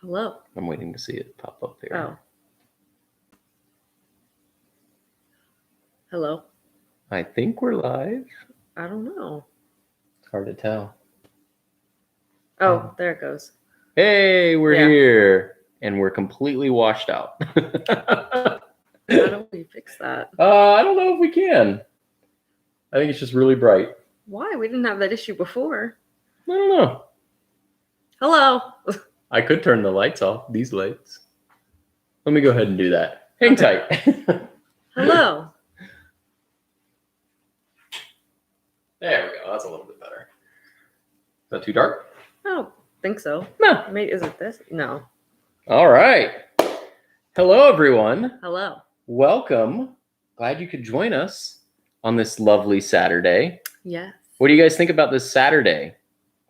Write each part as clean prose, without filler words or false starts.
Hello. I'm waiting to see it pop up here. Oh. Hello. I think we're live. I don't know. It's hard to tell. Oh, there it goes. Hey, we're here. And we're completely washed out. How do we fix that? I don't know if we can. I think it's just really bright. Why? We didn't have that issue before. I don't know. Hello. I could turn the lights off, these lights. Let me go ahead and do that. Hang tight. Hello. There we go. That's a little bit better. Is that too dark? I don't think so. No. Maybe, is it this? No. All right. Hello, everyone. Hello. Welcome. Glad you could join us on this lovely Saturday. Yes. What do you guys think about this Saturday?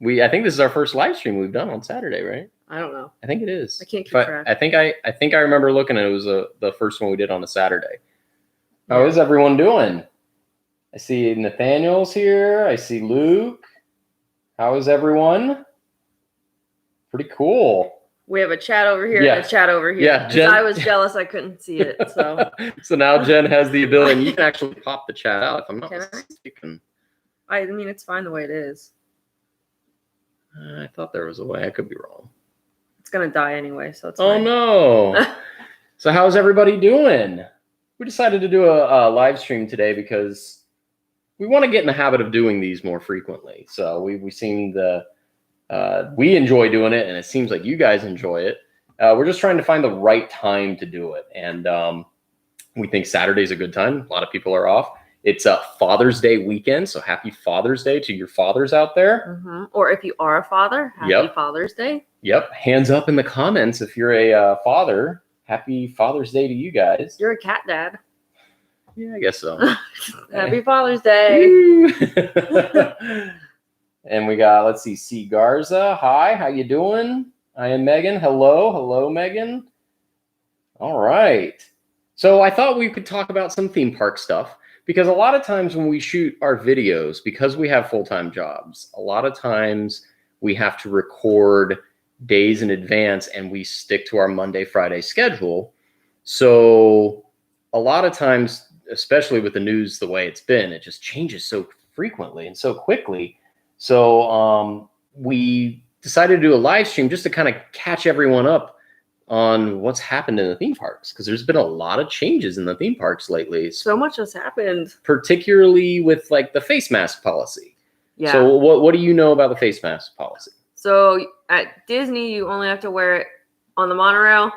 I think this is our first live stream we've done on Saturday, right? I don't know. I think it is. I can't keep track. I think I remember looking and it was the first one we did on a Saturday. How is everyone doing? I see Nathaniel's here. I see Luke. How is everyone? Pretty cool. We have a chat over here and a chat over here. Yeah, Jen... I was jealous I couldn't see it. So so now Jen has the ability, and you can actually pop the chat out if I'm not mistaken. I mean, it's fine the way it is. I thought there was a way. I could be wrong. It's going to die anyway, so it's Oh, fine. no. So how's everybody doing? We decided to do a live stream today because we want to get in the habit of doing these more frequently. So we seem we enjoy doing it, and it seems like you guys enjoy it. We're just trying to find the right time to do it. And we think Saturday's a good time. A lot of people are off. It's a Father's Day weekend, so happy Father's Day to your fathers out there. Mm-hmm. Or if you are a father, happy Father's Day. Yep. Hands up in the comments if you're a father. Happy Father's Day to you guys. You're a cat dad. Yeah, I guess so. Happy Father's Day. And we got, let's see, C. Garza. Hi, how you doing? I am Megan. Hello. Hello, Megan. All right. So I thought we could talk about some theme park stuff. Because a lot of times when we shoot our videos, because we have full-time jobs, a lot of times we have to record days in advance and we stick to our Monday, Friday schedule. So a lot of times, especially with the news the way it's been, it just changes so frequently and so quickly. So we decided to do a live stream just to kind of catch everyone up on what's happened in the theme parks, because there's been a lot of changes in the theme parks lately. So much has happened. Particularly with like the face mask policy. Yeah. So what do you know about the face mask policy? So at Disney, you only have to wear it on the monorail,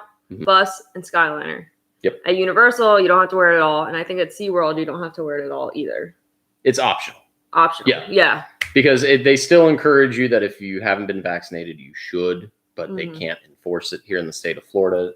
bus, and Skyliner. Yep. At Universal, you don't have to wear it at all. And I think at SeaWorld, you don't have to wear it at all either. It's optional. Optional. Yeah. Yeah. Because they still encourage you that if you haven't been vaccinated, you should, but they can't enforce it here in the state of Florida.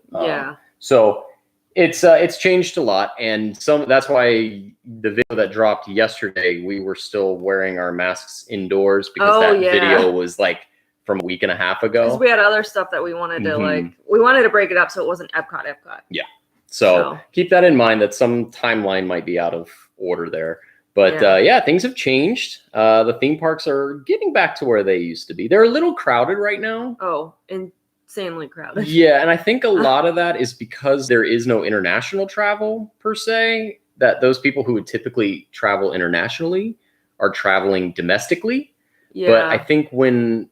So it's changed a lot, and that's why the video that dropped yesterday, we were still wearing our masks indoors because video was like from a week and a half ago. Because we had other stuff that we wanted to we wanted to break it up so it wasn't Epcot. Yeah. So keep that in mind, that some timeline might be out of order there. But things have changed. The theme parks are getting back to where they used to be. They're a little crowded right now. Oh, insanely crowded. Yeah, and I think a lot of that is because there is no international travel per se, that those people who would typically travel internationally are traveling domestically. Yeah. But I think when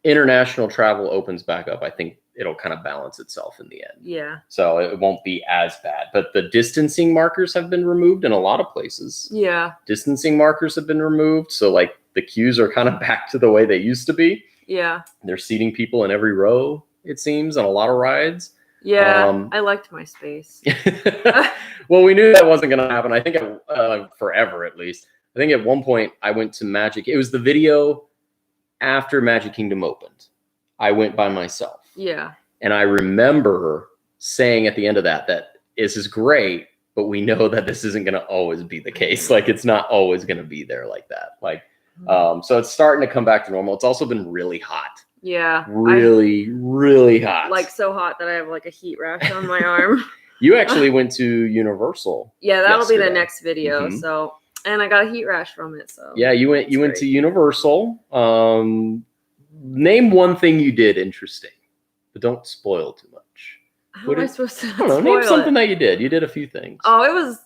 international travel opens back up, I think it'll kind of balance itself in the end. Yeah. So it won't be as bad. But the distancing markers have been removed in a lot of places. Yeah. Distancing markers have been removed. So like the queues are kind of back to the way they used to be. Yeah. They're seating people in every row, it seems, on a lot of rides. Yeah. I liked my space. Well, we knew that wasn't going to happen. I think forever, at least. I think at one point I went to Magic. It was the video after Magic Kingdom opened. I went by myself. Yeah. And I remember saying at the end of that this is great, but we know that this isn't going to always be the case. Like, it's not always going to be there like that. Like, so it's starting to come back to normal. It's also been really hot. Yeah. Really hot. Like, so hot that I have like a heat rash on my arm. You actually went to Universal. Yeah, that'll be the next video. So, and I got a heat rash from it. So yeah, you went to Universal. Name one thing you did interesting. but don't spoil too much. How am I supposed to I don't know. spoil Name something it? that you did. You did a few things. Oh, it was.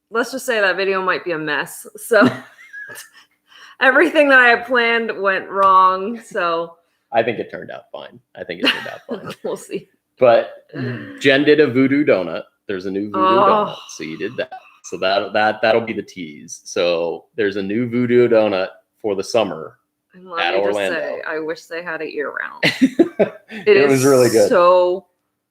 Let's just say that video might be a mess. So everything that I had planned went wrong. So I think it turned out fine. We'll see. But Jen did a voodoo donut. There's a new voodoo donut, so you did that. So that'll be the tease. So there's a new voodoo donut for the summer at Orlando. Just say, I wish they had it year round. It was really good. So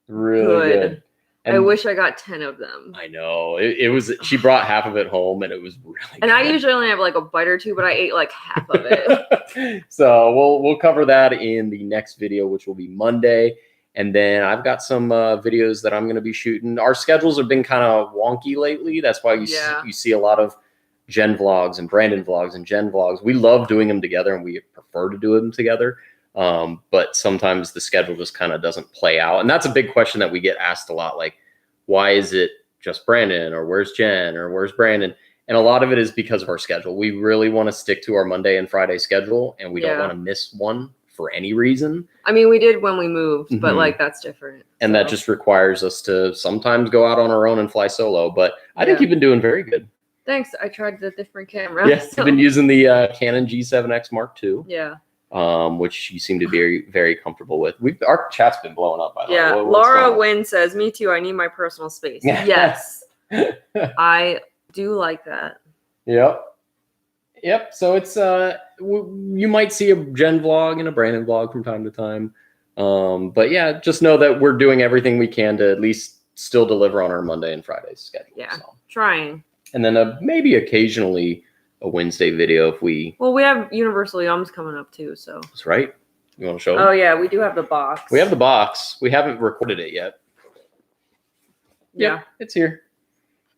really good. And I wish I got 10 of them. I know. It was. She brought half of it home, and it was really And good. I usually only have like a bite or two, but I ate like half of it. So we'll cover that in the next video, which will be Monday. And then I've got some videos that I'm going to be shooting. Our schedules have been kind of wonky lately. That's why you see a lot of Jen vlogs and Brandon vlogs and Jen vlogs. We love doing them together, and we prefer to do them together. But sometimes the schedule just kind of doesn't play out. And that's a big question that we get asked a lot. Like, why is it just Brandon, or where's Jen, or where's Brandon? And a lot of it is because of our schedule. We really want to stick to our Monday and Friday schedule, and we don't want to miss one for any reason. I mean, we did when we moved, but like that's different. And that just requires us to sometimes go out on our own and fly solo. But I think you've been doing very good. Thanks. I tried the different camera. Yes, I've been using the Canon G7X Mark II. Yeah. Which you seem to be very, very comfortable with. Our chat's been blowing up by the way. Yeah. Laura Wynn says, "Me too. I need my personal space." Yes. I do like that. Yep. So it's you might see a Jen vlog and a Brandon vlog from time to time. But yeah, just know that we're doing everything we can to at least still deliver on our Monday and Friday schedule. Yeah. So. Trying. And then maybe occasionally a Wednesday video if we. Well, we have Universal Yums coming up too, so. That's right. You want to show them? Oh yeah, we do have the box. We have the box. We haven't recorded it yet. Yeah, it's here.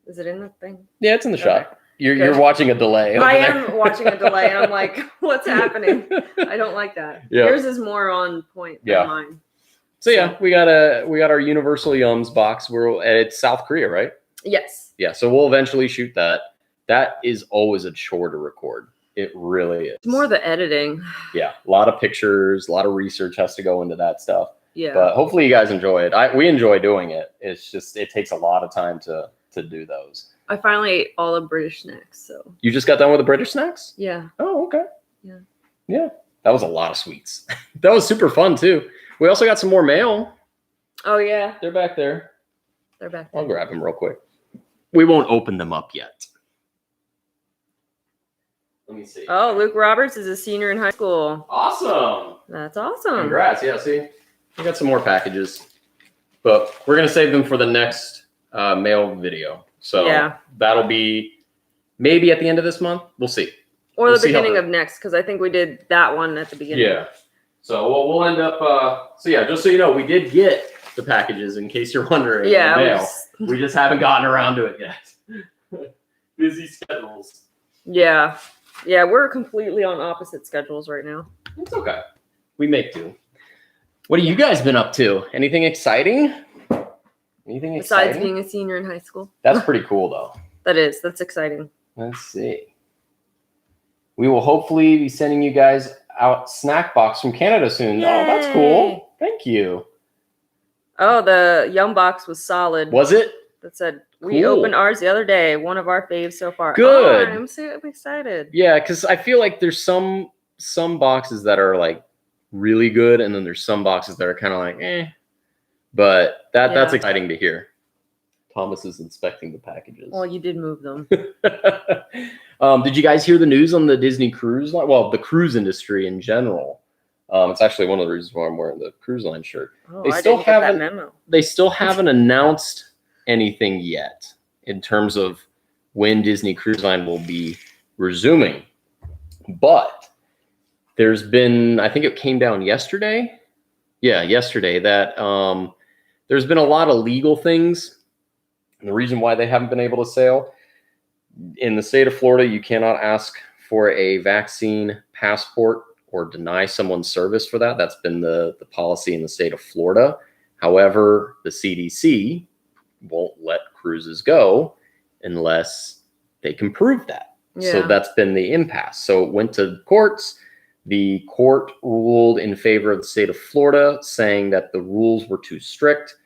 Is it in the thing? Yeah, it's in the shot. You're watching a delay. I am watching a delay. I'm like, what's happening? I don't like that. Yeah. Yours is more on point than mine. So yeah, we got our Universal Yums box. It's South Korea, right? Yes. Yeah, so we'll eventually shoot that. That is always a chore to record. It really is. It's more the editing. Yeah, a lot of pictures, a lot of research has to go into that stuff. Yeah. But hopefully you guys enjoy it. We enjoy doing it. It's just it takes a lot of time to do those. I finally ate all the British snacks. So you just got done with the British snacks? Yeah. Oh, okay. Yeah. Yeah. That was a lot of sweets. That was super fun too. We also got some more mail. Oh yeah. They're back there. They're back there. I'll grab them real quick. We won't open them up yet. Let me see. Oh, Luke Roberts is a senior in high school. Awesome. That's awesome. Congrats. Yeah, see, we got some more packages, but we're going to save them for the next mail video. So that'll be maybe at the end of this month. We'll see. Or the beginning of next, because I think we did that one at the beginning. Yeah. So we'll end up, so yeah, just so you know, we did get the packages in case you're wondering. Yeah. We just haven't gotten around to it yet. Busy schedules. Yeah. Yeah, we're completely on opposite schedules right now. It's okay. We make do. What have you guys been up to? Anything exciting? Anything Besides exciting? being a senior in high school? That's pretty cool, though. That is. That's exciting. Let's see. We will hopefully be sending you guys out snack box from Canada soon. Yay. Oh, that's cool. Thank you. Oh, the Yum box was solid. Was it? That said, we opened ours the other day. One of our faves so far. Good. Oh, I'm excited. Yeah, because I feel like there's some boxes that are like really good, and then there's some boxes that are kind of like eh. But that's exciting to hear. Thomas is inspecting the packages. Well, you did move them. Did you guys hear the news on the Disney cruise line? Well, the cruise industry in general. It's actually one of the reasons why I'm wearing the cruise line shirt. Oh, I didn't get that memo. They still haven't announced anything yet in terms of when Disney Cruise Line will be resuming. But there's been, I think it came down yesterday. Yeah, yesterday that there's been a lot of legal things. And the reason why they haven't been able to sail in the state of Florida, you cannot ask for a vaccine passport or deny someone's service for that. That's been the policy in the state of Florida. However, the CDC won't let cruises go unless they can prove that. Yeah. So that's been the impasse. So it went to courts. The court ruled in favor of the state of Florida, saying that the rules were too strict.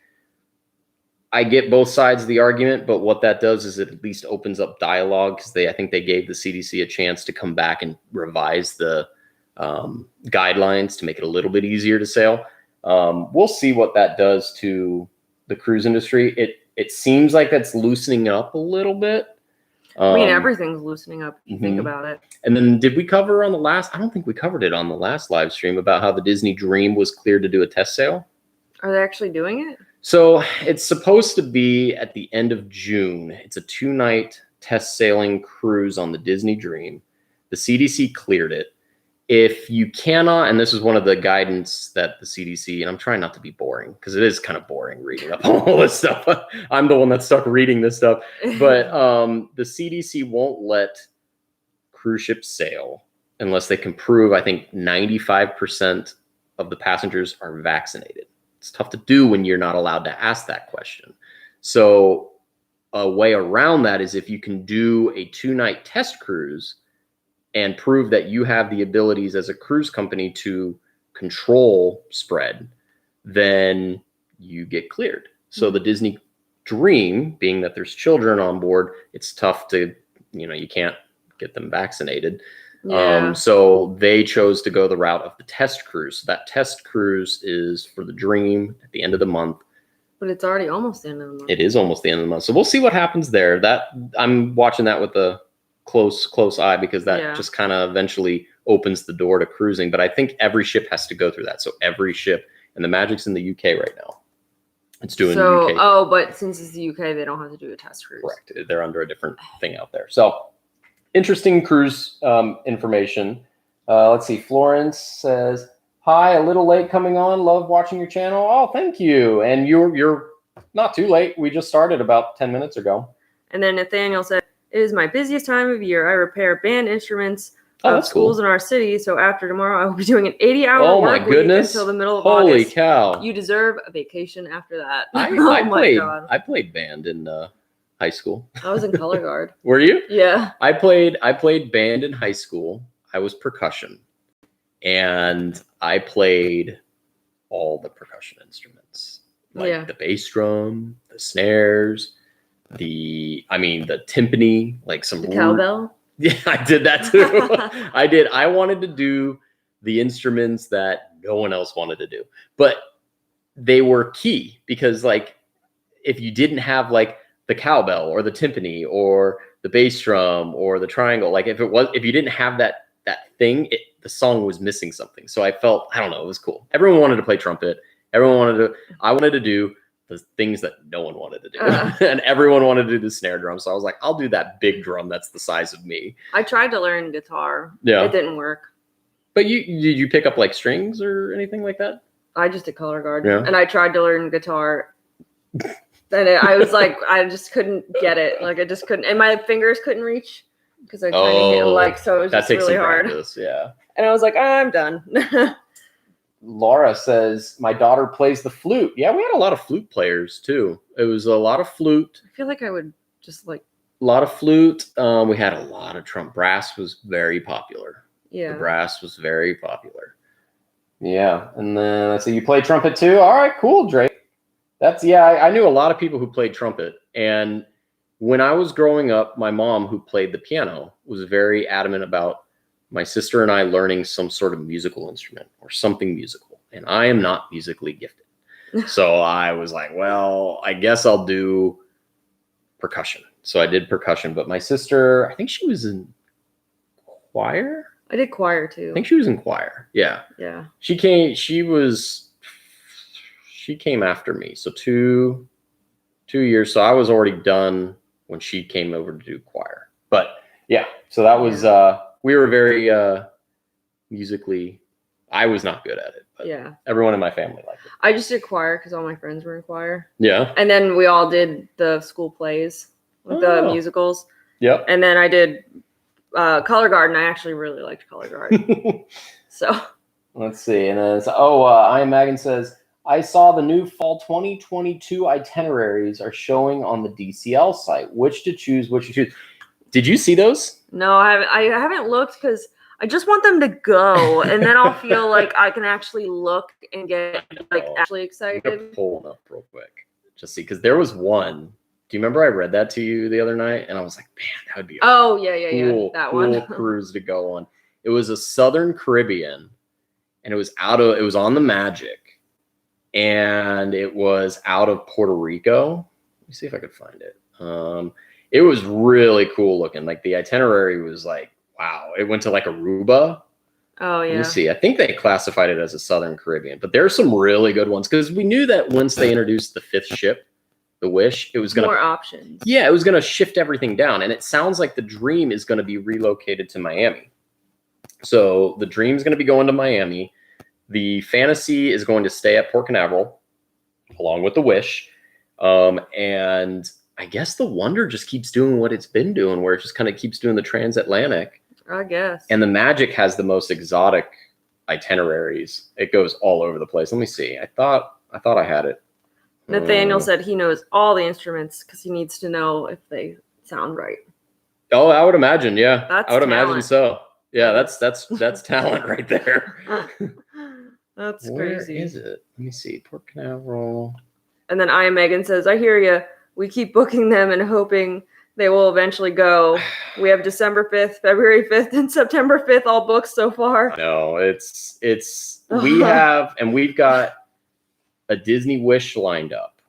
I get both sides of the argument, but what that does is it at least opens up dialogue, because I think they gave the CDC a chance to come back and revise the guidelines to make it a little bit easier to sail. We'll see what that does to the cruise industry. It seems like that's loosening up a little bit. I mean, everything's loosening up if you think about it. And then did we cover on the last? I don't think we covered it on the last live stream about how the Disney Dream was cleared to do a test sail. Are they actually doing it? So it's supposed to be at the end of June. It's a 2-night test sailing cruise on the Disney Dream. The CDC cleared it. If you cannot, and this is one of the guidance that the CDC, and I'm trying not to be boring because it is kind of boring reading up on all this stuff. I'm the one that's stuck reading this stuff. But the CDC won't let cruise ships sail unless they can prove, I think, 95% of the passengers are vaccinated. It's tough to do when you're not allowed to ask that question. So a way around that is if you can do a 2-night test cruise and prove that you have the abilities as a cruise company to control spread, then you get cleared. So the Disney Dream, being that there's children on board, it's tough to, you can't get them vaccinated. Yeah. So they chose to go the route of the test cruise. So that test cruise is for the Dream at the end of the month. But it's already almost the end of the month. It is almost the end of the month. So we'll see what happens there. That I'm watching that with a close eye, because that just kind of eventually opens the door to cruising. But I think every ship has to go through that. So every ship, and the Magic's in the UK right now. It's doing the UK. Oh, but since it's the UK, they don't have to do a test cruise. Correct. They're under a different thing out there. So interesting cruise information. Let's see. Florence says, "Hi, a little late coming on. Love watching your channel." Oh, thank you. And you're not too late. We just started about 10 minutes ago. And then Nathaniel said, "It is my busiest time of year. I repair band instruments of schools in our city. So after tomorrow, I will be doing an 80-hour work week until the middle of August. Holy cow. You deserve a vacation after that." I played band in high school. I was in color guard. Were you? Yeah. I played band in high school. I was percussion. And I played all the percussion instruments. Like the bass drum, the snares, the timpani, like some cowbell. Yeah, I did that too. I did. I wanted to do the instruments that no one else wanted to do, but they were key, because if you didn't have the cowbell or the timpani or the bass drum or the triangle, if you didn't have that thing, the song was missing something. So I felt, I don't know, it was cool. Everyone wanted to play trumpet. I wanted to do the things that no one wanted to do. And everyone wanted to do the snare drum. So I was like, I'll do that big drum that's the size of me. I tried to learn guitar. Yeah. It didn't work. But did you pick up strings or anything like that? I just did color guard. Yeah. And I tried to learn guitar. And I was I just couldn't get it. I just couldn't. And my fingers couldn't reach, because I tried to hit so it was just really hard. Practice, yeah. And I was like, I'm done. Laura says, "My daughter plays the flute." Yeah, we had a lot of flute players too. It was a lot of flute. I feel like I would just a lot of flute. We had a lot of trump. Brass was very popular. Yeah. The brass was very popular. Yeah. And then let's see, you play trumpet too? All right, cool, Drake. I knew a lot of people who played trumpet. And when I was growing up, my mom, who played the piano, was very adamant about my sister and I learning some sort of musical instrument or something musical. And I am not musically gifted. So I was like, well, I guess I'll do percussion. So I did percussion. But my sister, I think she was in choir. I did choir too. I think she was in choir. Yeah. Yeah. She came after me. So two years. So I was already done when she came over to do choir. But yeah, so that was, we were very musically, I was not good at it, but everyone in my family liked it. I just did choir because all my friends were in choir. Yeah. And then we all did the school plays, the musicals. Yep. And then I did color guard, and I actually really liked color guard. So let's see. And then I Am Megan says, "I saw the new fall 2022 itineraries are showing on the DCL site. Which to choose? Did you see those? No, I haven't looked, because I just want them to go, and then I'll feel like I can actually look and get like actually I'm excited. gonna pull one up real quick, just see, because there was one. Do you remember I read that to you the other night, and I was like, man, that would be a yeah, that cool one cruise to go on. It was a Southern Caribbean, and it was on the Magic, and it was out of Puerto Rico. Let me see if I could find it. It was really cool looking. Like the itinerary was like, wow. It went to like Aruba. Oh yeah. Let me see. I think they classified it as a Southern Caribbean, but there's some really good ones because we knew that once they introduced the 5th ship, the Wish, it was going to more options. Yeah, it was going to shift everything down, and it sounds like the Dream is going to be relocated to Miami. So the Dream's going to be going to Miami. The Fantasy is going to stay at Port Canaveral, along with the Wish, and I guess the Wonder just keeps doing what it's been doing, where it just kind of keeps doing the transatlantic. I guess. And the Magic has the most exotic itineraries. It goes all over the place. Let me see. I thought I had it. Nathaniel said he knows all the instruments because he needs to know if they sound right. Oh, I would imagine. Yeah, that's I would talent. imagine so. Yeah, that's talent right there. That's Where crazy. is it? Let me see. Port Canaveral. And then I am Megan says, I hear you. We keep booking them and hoping they will eventually go. We have December 5th, February 5th, and September 5th all booked so far. No, we've got a Disney Wish lined up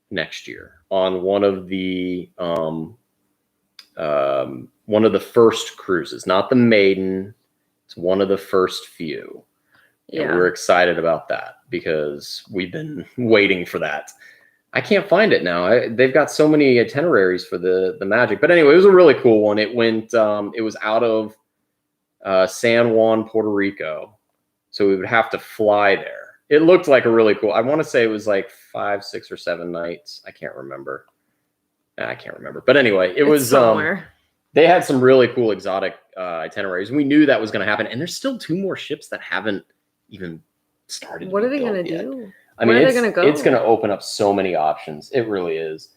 next year on one of the first cruises, not the maiden. It's one of the first few. Yeah, and we're excited about that because we've been waiting for that. I can't find it now. They've got so many itineraries for the Magic, but anyway, it was a really cool one. It went. It was out of San Juan, Puerto Rico, so we would have to fly there. It looked like a really cool. I want to say it was like 5, 6, or 7 nights. I can't remember. But anyway, it was somewhere. They had some really cool exotic itineraries. We knew that was going to happen, and there's still 2 more ships that haven't even started. What are they going to do? Where are they going to go? It's going to open up so many options. It really is.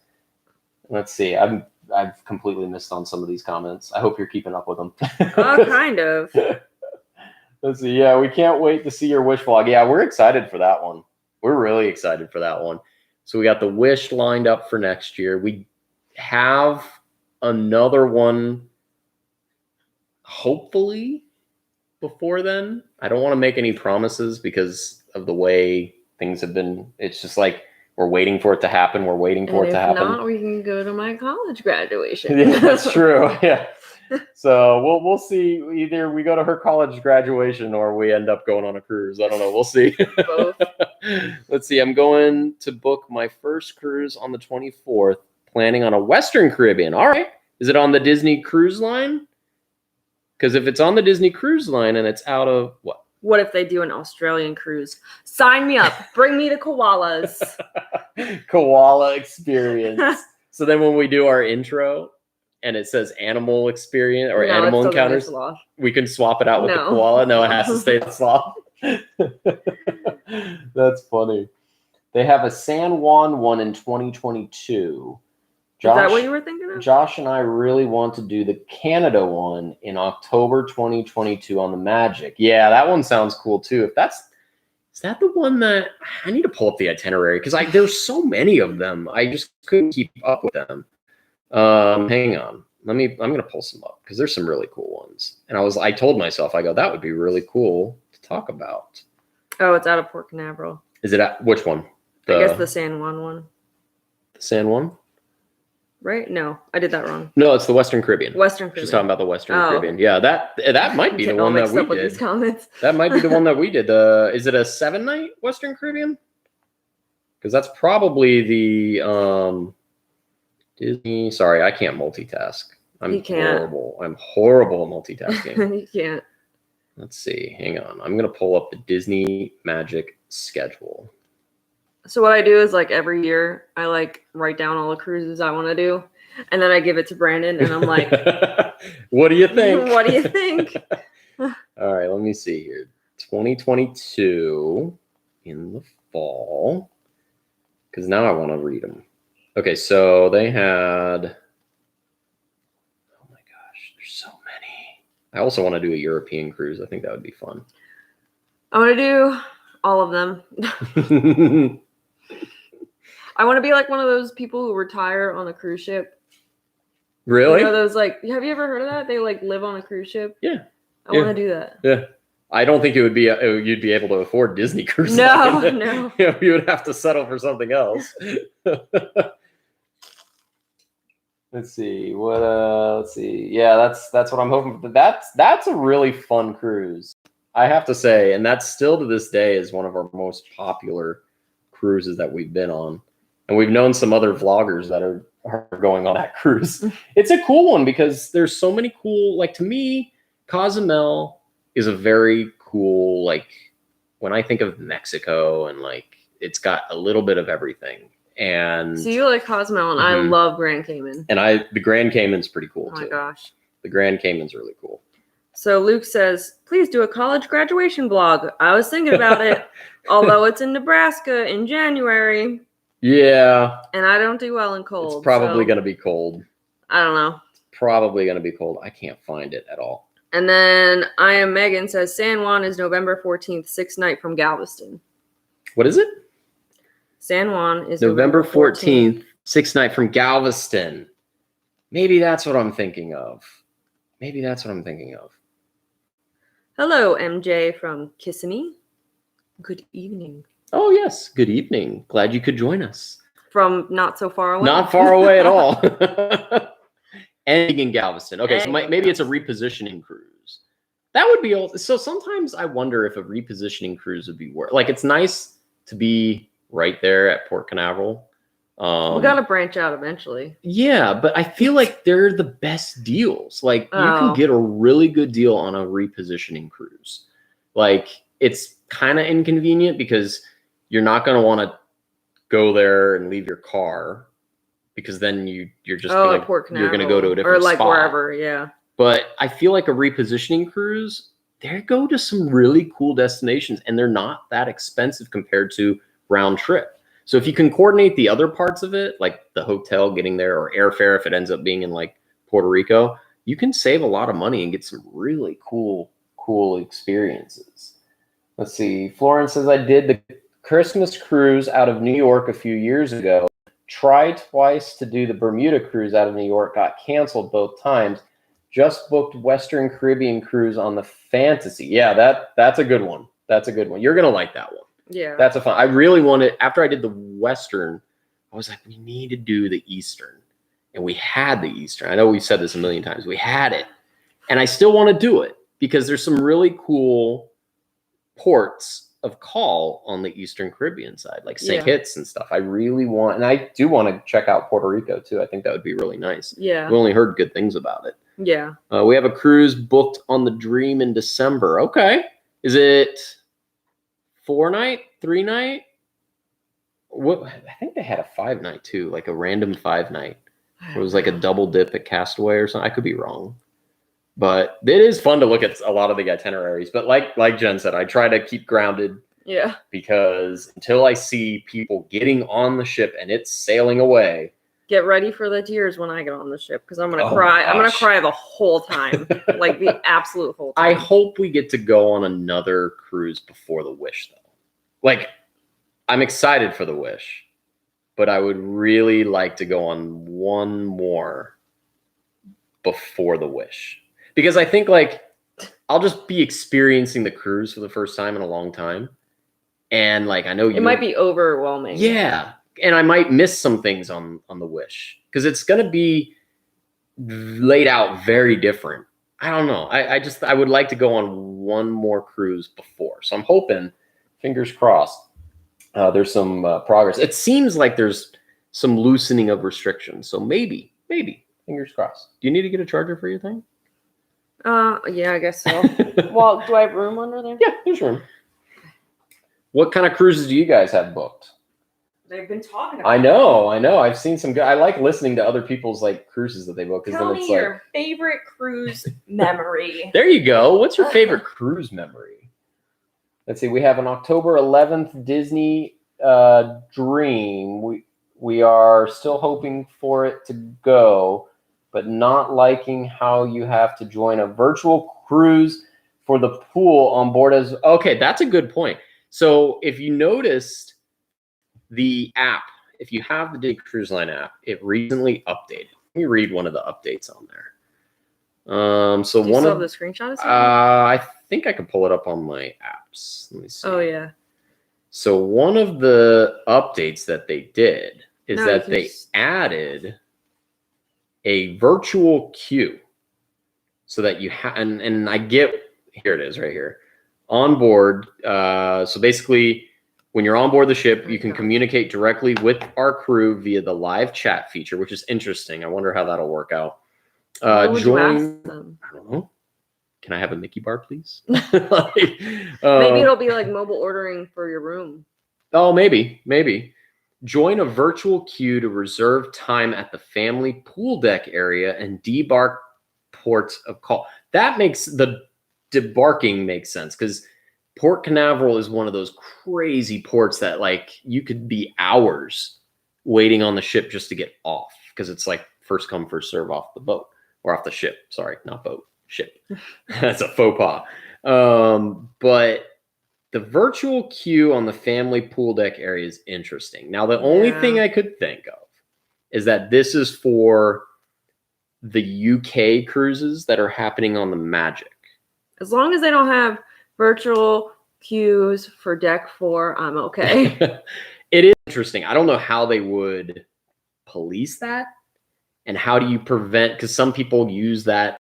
Let's see. I've completely missed on some of these comments. I hope you're keeping up with them. Kind of. Let's see. Yeah, we can't wait to see your Wish vlog. Yeah, we're excited for that one. We're really excited for that one. So we got the Wish lined up for next year. We have another one, hopefully, before then. I don't want to make any promises because of the way things have been. It's just like we're waiting for it to happen. We're waiting for it to happen. If not, we can go to my college graduation. Yeah, that's true. Yeah. So we'll see. Either we go to her college graduation or we end up going on a cruise. I don't know. We'll see. Both. Let's see. I'm going to book my first cruise on the 24th, planning on a Western Caribbean. All right. Is it on the Disney Cruise Line? Because if it's on the Disney Cruise Line and it's out of what? What if they do an Australian cruise? Sign me up. Bring me to Koalas. Koala experience. So then when we do our intro and it says animal experience or animal encounters, we can swap it out with the koala. No, it has to stay the sloth. That's funny. They have a San Juan one in 2022. Josh, is that what you were thinking of? Josh and I really want to do the Canada one in October 2022 on the Magic. Yeah, that one sounds cool too. Is that the one that I need to pull up the itinerary because there's so many of them. I just couldn't keep up with them. Hang on. I'm gonna pull some up because there's some really cool ones. And I told myself, I go, that would be really cool to talk about. Oh, it's out of Port Canaveral. Is it at which one? I guess the San Juan one. The San Juan? Right? No, I did that wrong. No, it's the Western Caribbean. Western Caribbean. She's talking about the Western Caribbean. Yeah, that might be the one that we did. These comments. That might be the one that we did. Is it a 7-night Western Caribbean? Because that's probably the Disney. Sorry, I can't multitask. I'm horrible. I'm horrible at multitasking. You can't. Let's see. Hang on. I'm gonna pull up the Disney Magic schedule. So what I do is every year I write down all the cruises I want to do, and then I give it to Brandon, and I'm like, "What do you think? What do you think?" All right, let me see here. 2022 in the fall, because now I want to read them. Okay, so they had. Oh my gosh, there's so many. I also want to do a European cruise. I think that would be fun. I want to do all of them. I want to be like one of those people who retire on a cruise ship. Really? You know, those like, have you ever heard of that? They like live on a cruise ship. Yeah. I want to do that. Yeah. I don't think it would be you'd be able to afford Disney cruise. No. You would have to settle for something else. Let's see. Let's see. Yeah, that's what I'm hoping for. That's a really fun cruise, I have to say, and that's still to this day is one of our most popular cruises that we've been on. And we've known some other vloggers that are going on that cruise. It's a cool one because there's so many cool, like to me, Cozumel is a very cool, like when I think of Mexico and like it's got a little bit of everything. And so you like Cozumel and I love Grand Cayman. And the Grand Cayman's pretty cool too. Oh my gosh. The Grand Cayman's really cool. So Luke says, please do a college graduation vlog. I was thinking about it, although it's in Nebraska in January. Yeah. And I don't do well in cold. It's probably going to be cold. I don't know. It's probably going to be cold. I can't find it at all. And then I Am Megan says, San Juan is November 14th, 6th night from Galveston. What is it? San Juan is November 14th, 6th night from Galveston. Maybe that's what I'm thinking of. Hello, MJ from Kissimmee. Good evening. Oh, yes. Good evening. Glad you could join us. From not so far away. Not far away at all. Ending in Galveston. Okay, so maybe it's a repositioning cruise. That would be all. So sometimes I wonder if a repositioning cruise would be worth. Like, it's nice to be right there at Port Canaveral. We got to branch out eventually. Yeah, but I feel like they're the best deals. Like, you can get a really good deal on a repositioning cruise. Like, it's kind of inconvenient because you're not going to want to go there and leave your car because then you're just gonna, you're going to go to a different spot. Wherever, yeah. But I feel like a repositioning cruise, they go to some really cool destinations and they're not that expensive compared to round trip. So if you can coordinate the other parts of it, like the hotel getting there or airfare, if it ends up being in like Puerto Rico, you can save a lot of money and get some really cool experiences. Let's see. Florence says, I did the Christmas cruise out of New York a few years ago. Tried twice to do the Bermuda cruise out of New York. Got canceled both times. Just booked Western Caribbean cruise on the Fantasy. Yeah, that's a good one. That's a good one. You're going to like that one. Yeah. That's a fun. I really wanted, after I did the Western, I was like, we need to do the Eastern. And we had the Eastern. I know we've said this a million times. We had it. And I still want to do it because there's some really cool ports of call on the Eastern Caribbean side, like St. Kitts and stuff. I really want, and I do want to check out Puerto Rico too. I think that would be really nice. Yeah. We only heard good things about it. Yeah. We have a cruise booked on the Dream in December. Okay. Is it 4-night, 3-night? What? I think they had a 5-night too, like a random 5-night. It was like a double dip at Castaway or something. I could be wrong. But it is fun to look at a lot of the itineraries. But like Jen said, I try to keep grounded. Yeah. Because until I see people getting on the ship and it's sailing away. Get ready for the tears when I get on the ship because I'm gonna cry. Gosh. I'm gonna cry the whole time, like the absolute whole time. I hope we get to go on another cruise before the Wish, though. Like, I'm excited for the Wish, but I would really like to go on one more before the Wish. Because I think, like, I'll just be experiencing the cruise for the first time in a long time. And, like, I know it might be overwhelming. Yeah. And I might miss some things on the Wish. Because it's going to be laid out very different. I don't know. I would like to go on one more cruise before. So I'm hoping, fingers crossed, there's some progress. It seems like there's some loosening of restrictions. So maybe, fingers crossed. Do you need to get a charger for your thing? Yeah, I guess so. Well, do I have room under there? Yeah, there's room. What kind of cruises do you guys have booked? They've been talking about I know. I've seen some good. I like listening to other people's like cruises that they book. Tell me your favorite cruise memory. There you go. What's your favorite cruise memory? Let's see. We have an October 11th Disney Dream. We are still hoping for it to go, but not liking how you have to join a virtual cruise for the pool on board as okay. That's a good point. So if you noticed the app, if you have the Disney Cruise Line app, it recently updated. Let me read one of the updates on there. So Do you one still of have the screenshot? I think I can pull it up on my apps. Let me see. Oh yeah. So one of the updates that they did is No, that you they just- added a virtual queue so that you have, and I get, here it is right here. On board, so basically when you're on board the ship, you can communicate directly with our crew via the live chat feature, which is interesting. I wonder how that'll work out. What would you ask Join, them? I don't know. Can I have a Mickey bar, please? Maybe it'll be like mobile ordering for your room. Oh, maybe. Join a virtual queue to reserve time at the family pool deck area and debark ports of call. That makes the debarking makes sense because Port Canaveral is one of those crazy ports that like you could be hours waiting on the ship just to get off because it's like first come, first serve off the boat or off the ship. Sorry, not boat, ship. That's a faux pas. But the virtual queue on the family pool deck area is interesting. Now, the only thing I could think of is that this is for the UK cruises that are happening on the Magic. As long as they don't have virtual queues for deck 4, I'm okay. It is interesting. I don't know how they would police that and how do you prevent, because some people use that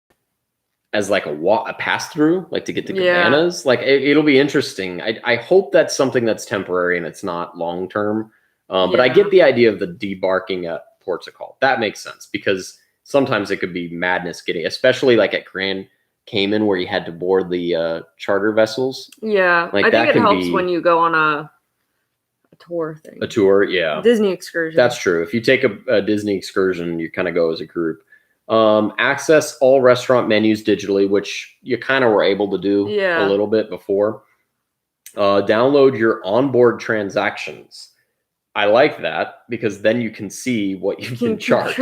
as like a pass through, like to get to cabanas. Like it'll be interesting. I hope that's something that's temporary and it's not long term. But I get the idea of the debarking at ports of call. That makes sense because sometimes it could be madness getting, especially like at Grand Cayman where you had to board the charter vessels. Yeah, like I think it helps when you go on a tour thing. A tour, yeah. Disney excursion. That's true. If you take a Disney excursion, you kind of go as a group. Access all restaurant menus digitally, which you kind of were able to do a little bit before. Download your onboard transactions. I like that because then you can see what you've been charged.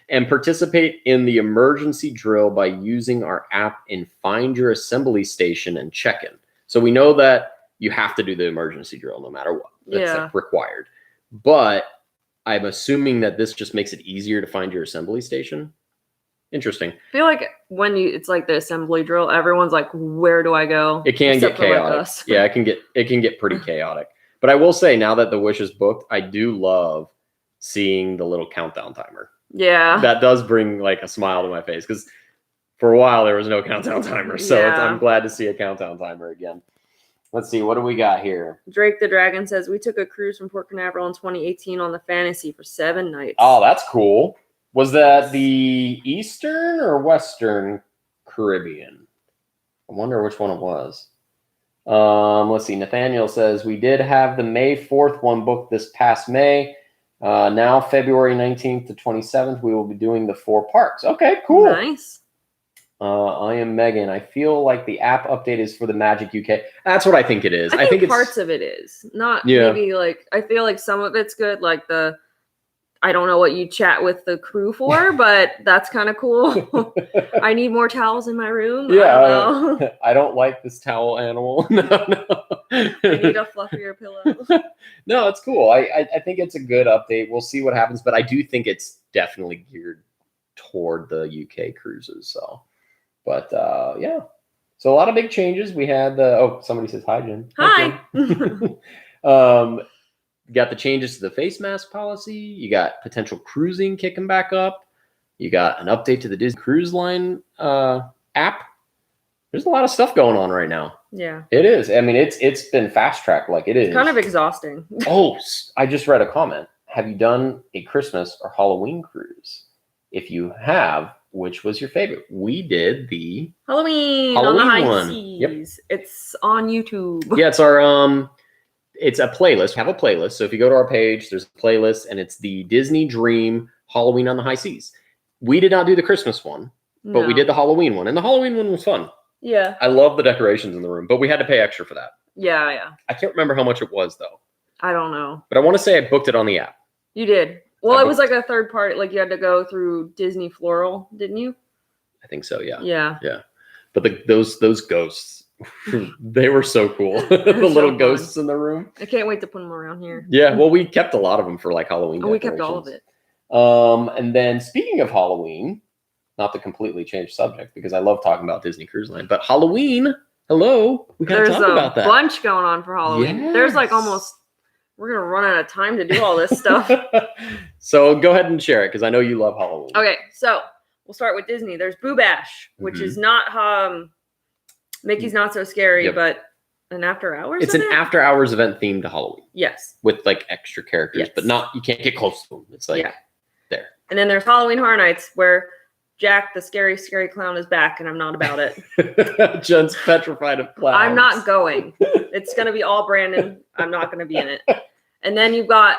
And participate in the emergency drill by using our app in Find Your Assembly Station and check-in. So we know that you have to do the emergency drill no matter what. That's like required. But I'm assuming that this just makes it easier to find your assembly station. Interesting. I feel like when it's like the assembly drill, everyone's like, where do I go? It can get chaotic. Yeah, it can get pretty chaotic. But I will say now that the Wish is booked, I do love seeing the little countdown timer. Yeah. That does bring like a smile to my face because for a while there was no countdown timer. So I'm glad to see a countdown timer again. Let's see, what do we got here? Drake the Dragon says, we took a cruise from Port Canaveral in 2018 on the Fantasy for 7 nights. Oh, that's cool. Was that the Eastern or Western Caribbean? I wonder which one it was. Let's see. Nathaniel says, we did have the May 4th one booked this past May. Now, February 19th to 27th, we will be doing the 4 parks. Okay, cool. Nice. I am Megan. I feel like the app update is for the Magic UK. That's what I think it is. I think parts of it is. Not maybe like, I feel like some of it's good. Like I don't know what you chat with the crew for, but that's kind of cool. I need more towels in my room. Yeah. I don't like this towel animal. No. I need a fluffier pillow. No, it's cool. I think it's a good update. We'll see what happens, but I do think it's definitely geared toward the UK cruises. So. But yeah, so a lot of big changes. We had somebody says hi, Jen. Hi. Got the changes to the face mask policy. You got potential cruising kicking back up. You got an update to the Disney Cruise Line app. There's a lot of stuff going on right now. Yeah, it is. I mean, it's been fast tracked like it is. It's kind of exhausting. Oh, I just read a comment. Have you done a Christmas or Halloween cruise? If you have, which was your favorite? We did the Halloween on the high seas. Yep. It's on YouTube. Yeah, it's our it's a playlist. We have a playlist. So if you go to our page, there's a playlist and it's the Disney Dream Halloween on the High Seas. We did not do the Christmas one, but we did the Halloween one. And the Halloween one was fun. Yeah. I love the decorations in the room, but we had to pay extra for that. Yeah. I can't remember how much it was though. I don't know. But I want to say I booked it on the app. You did. Well, it was like a third party, like you had to go through Disney Floral, didn't you? I think so, yeah. Yeah. But those ghosts, they were so cool. The little ghosts in the room. I can't wait to put them around here. Yeah, well, we kept a lot of them for like Halloween. Oh, we kept all of it. And then speaking of Halloween, not to completely change subject because I love talking about Disney Cruise Line, but Halloween. Hello, we gotta talk about that. There's a bunch going on for Halloween. Yes. There's like we're gonna run out of time to do all this stuff. So go ahead and share it because I know you love Halloween. Okay, so we'll start with Disney. There's Boo Bash, which is not Mickey's Not So Scary, but an after hours. It's an after hours event themed to Halloween. Yes, with like extra characters, but you can't get close to them. It's like there. And then there's Halloween Horror Nights where Jack, the scary clown, is back, and I'm not about it. Jen's petrified of clowns. I'm not going. It's going to be all Brandon. I'm not going to be in it. And then you've got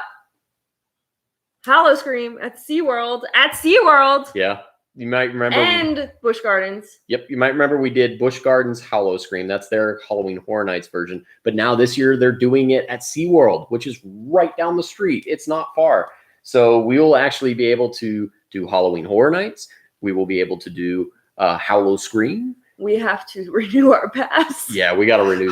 Howl-O-Scream at SeaWorld. Yeah. You might remember. And Busch Gardens. Yep. You might remember we did Busch Gardens Howl-O-Scream. That's their Halloween Horror Nights version. But now this year they're doing it at SeaWorld, which is right down the street. It's not far. So we will actually be able to do Halloween Horror Nights. We will be able to do Howl-O-Scream. We have to renew our pass. Yeah, we got to renew.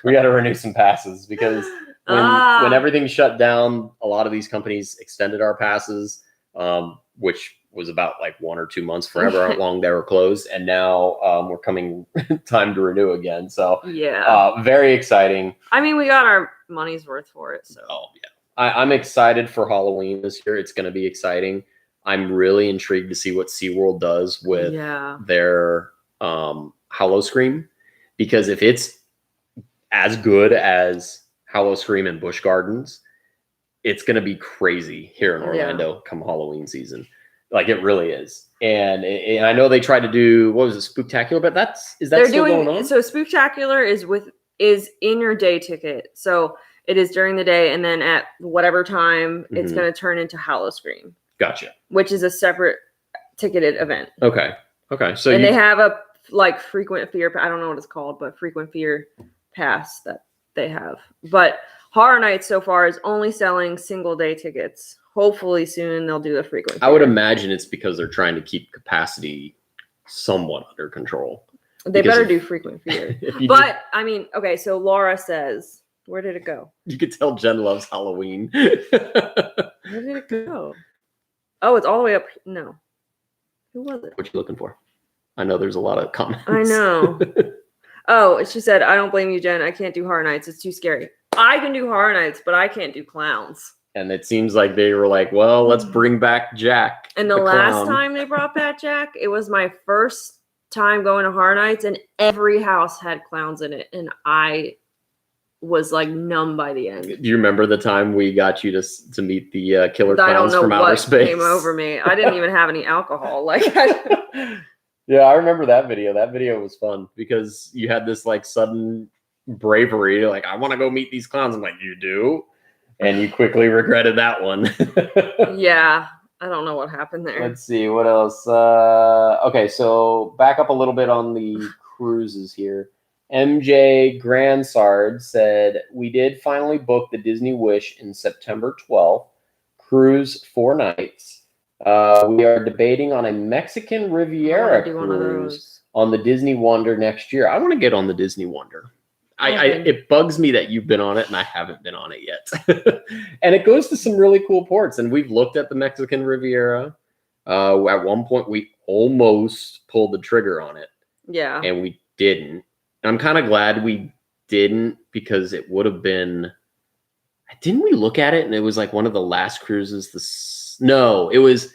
We got to renew some passes because when everything shut down, a lot of these companies extended our passes, which was about like 1 or 2 months, forever how long they were closed, and now we're coming time to renew again. So very exciting. I mean, we got our money's worth for it. So I'm excited for Halloween this year. It's going to be exciting. I'm really intrigued to see what SeaWorld does with their Howl-O-Scream, because if it's as good as Howl-O-Scream and Busch Gardens, it's going to be crazy here in Orlando come Halloween season. Like it really is. And I know they tried to do, what was it, Spooktacular, but is that still going on? So Spooktacular is in your day ticket. So it is during the day, and then at whatever time it's going to turn into Howl-O-Scream. Gotcha. Which is a separate ticketed event. Okay. So they have a like frequent fear. I don't know what it's called, but frequent fear pass that they have. But Horror Nights so far is only selling single day tickets. Hopefully soon they'll do a frequent fear. I would imagine it's because they're trying to keep capacity somewhat under control. They better do frequent fear. But I mean, okay. So Laura says, where did it go? You could tell Jen loves Halloween. Where did it go? Oh, it's all the way up. No. Who was it? What you looking for? I know there's a lot of comments. I know. Oh, she said, I don't blame you, Jen. I can't do Horror Nights. It's too scary. I can do Horror Nights, but I can't do clowns. And it seems like they were like, well, let's bring back Jack. And the last time they brought back Jack, it was my first time going to Horror Nights, and every house had clowns in it. And I was like numb by the end. Do you remember the time we got you to meet the killer clowns from outer space? I don't know what came over me. I didn't even have any alcohol. Yeah, I remember that video. That video was fun because you had this like sudden bravery. Like, I want to go meet these clowns. I'm like, you do? And you quickly regretted that one. Yeah, I don't know what happened there. Let's see, what else? Okay, so back up a little bit on the cruises here. MJ Gransard said, we did finally book the Disney Wish in September 12th. Cruise 4 nights. We are debating on a Mexican Riviera cruise on the Disney Wonder next year. I want to get on the Disney Wonder. It bugs me that you've been on it and I haven't been on it yet. And it goes to some really cool ports. And we've looked at the Mexican Riviera. At one point, we almost pulled the trigger on it. Yeah. And we didn't. I'm kind of glad we didn't, because it would have been. Didn't we look at it and it was like one of the last cruises? No, it was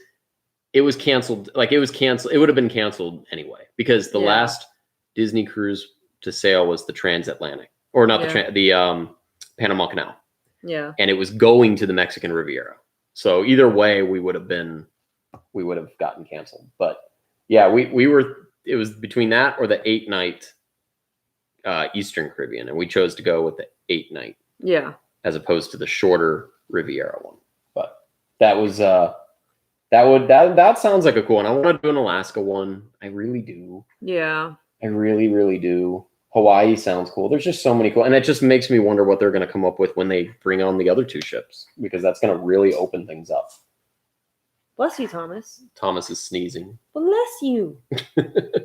canceled. Like it was canceled. It would have been canceled anyway, because the last Disney cruise to sail was the transatlantic, or not the Panama Canal. Yeah. And it was going to the Mexican Riviera. So either way, we would have gotten canceled. But yeah, it was between that or the 8-night Eastern Caribbean, and we chose to go with the 8-night. Yeah. As opposed to the shorter Riviera one. But that was that sounds like a cool one. I want to do an Alaska one. I really do. Yeah. I really, really do. Hawaii sounds cool. There's just so many cool, and it just makes me wonder what they're going to come up with when they bring on the other 2 ships, because that's going to really open things up. Bless you, Thomas. Thomas is sneezing. Bless you.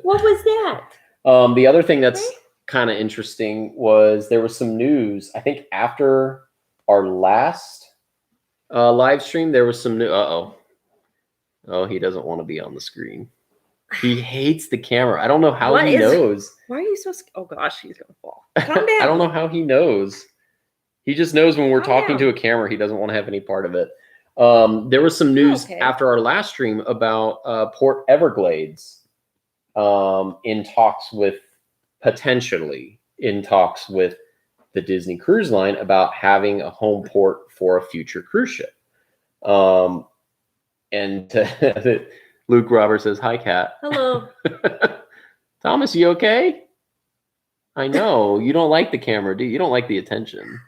What was that? The other thing that's kind of interesting was there was some news. I think after our last live stream, there was some new. Oh, he doesn't want to be on the screen. He hates the camera. I don't know how he knows. Why are you so? Oh gosh, he's gonna fall. Calm down. I don't know how he knows. He just knows when we're talking to a camera, he doesn't want to have any part of it. There was some news after our last stream about Port Everglades potentially in talks with the Disney Cruise Line about having a home port for a future cruise ship. And Luke Roberts says, "Hi, Kat." Hello. Thomas, you okay? I know you don't like the camera, do you? You don't like the attention.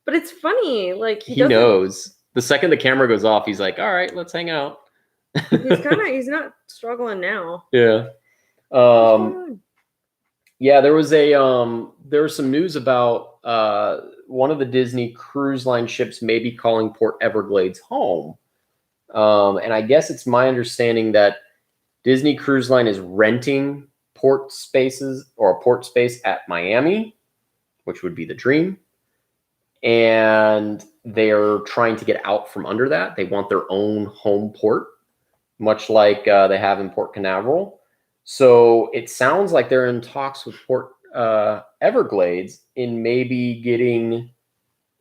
But it's funny, like he knows. The second the camera goes off, he's like, "All right, let's hang out." He's not struggling now. Yeah. Yeah, there was some news about one of the Disney Cruise Line ships maybe calling Port Everglades home. And I guess it's my understanding that Disney Cruise Line is renting port spaces or a port space at Miami, which would be the dream. And they're trying to get out from under that. They want their own home port, much like they have in Port Canaveral. So it sounds like they're in talks with Port Everglades in maybe getting.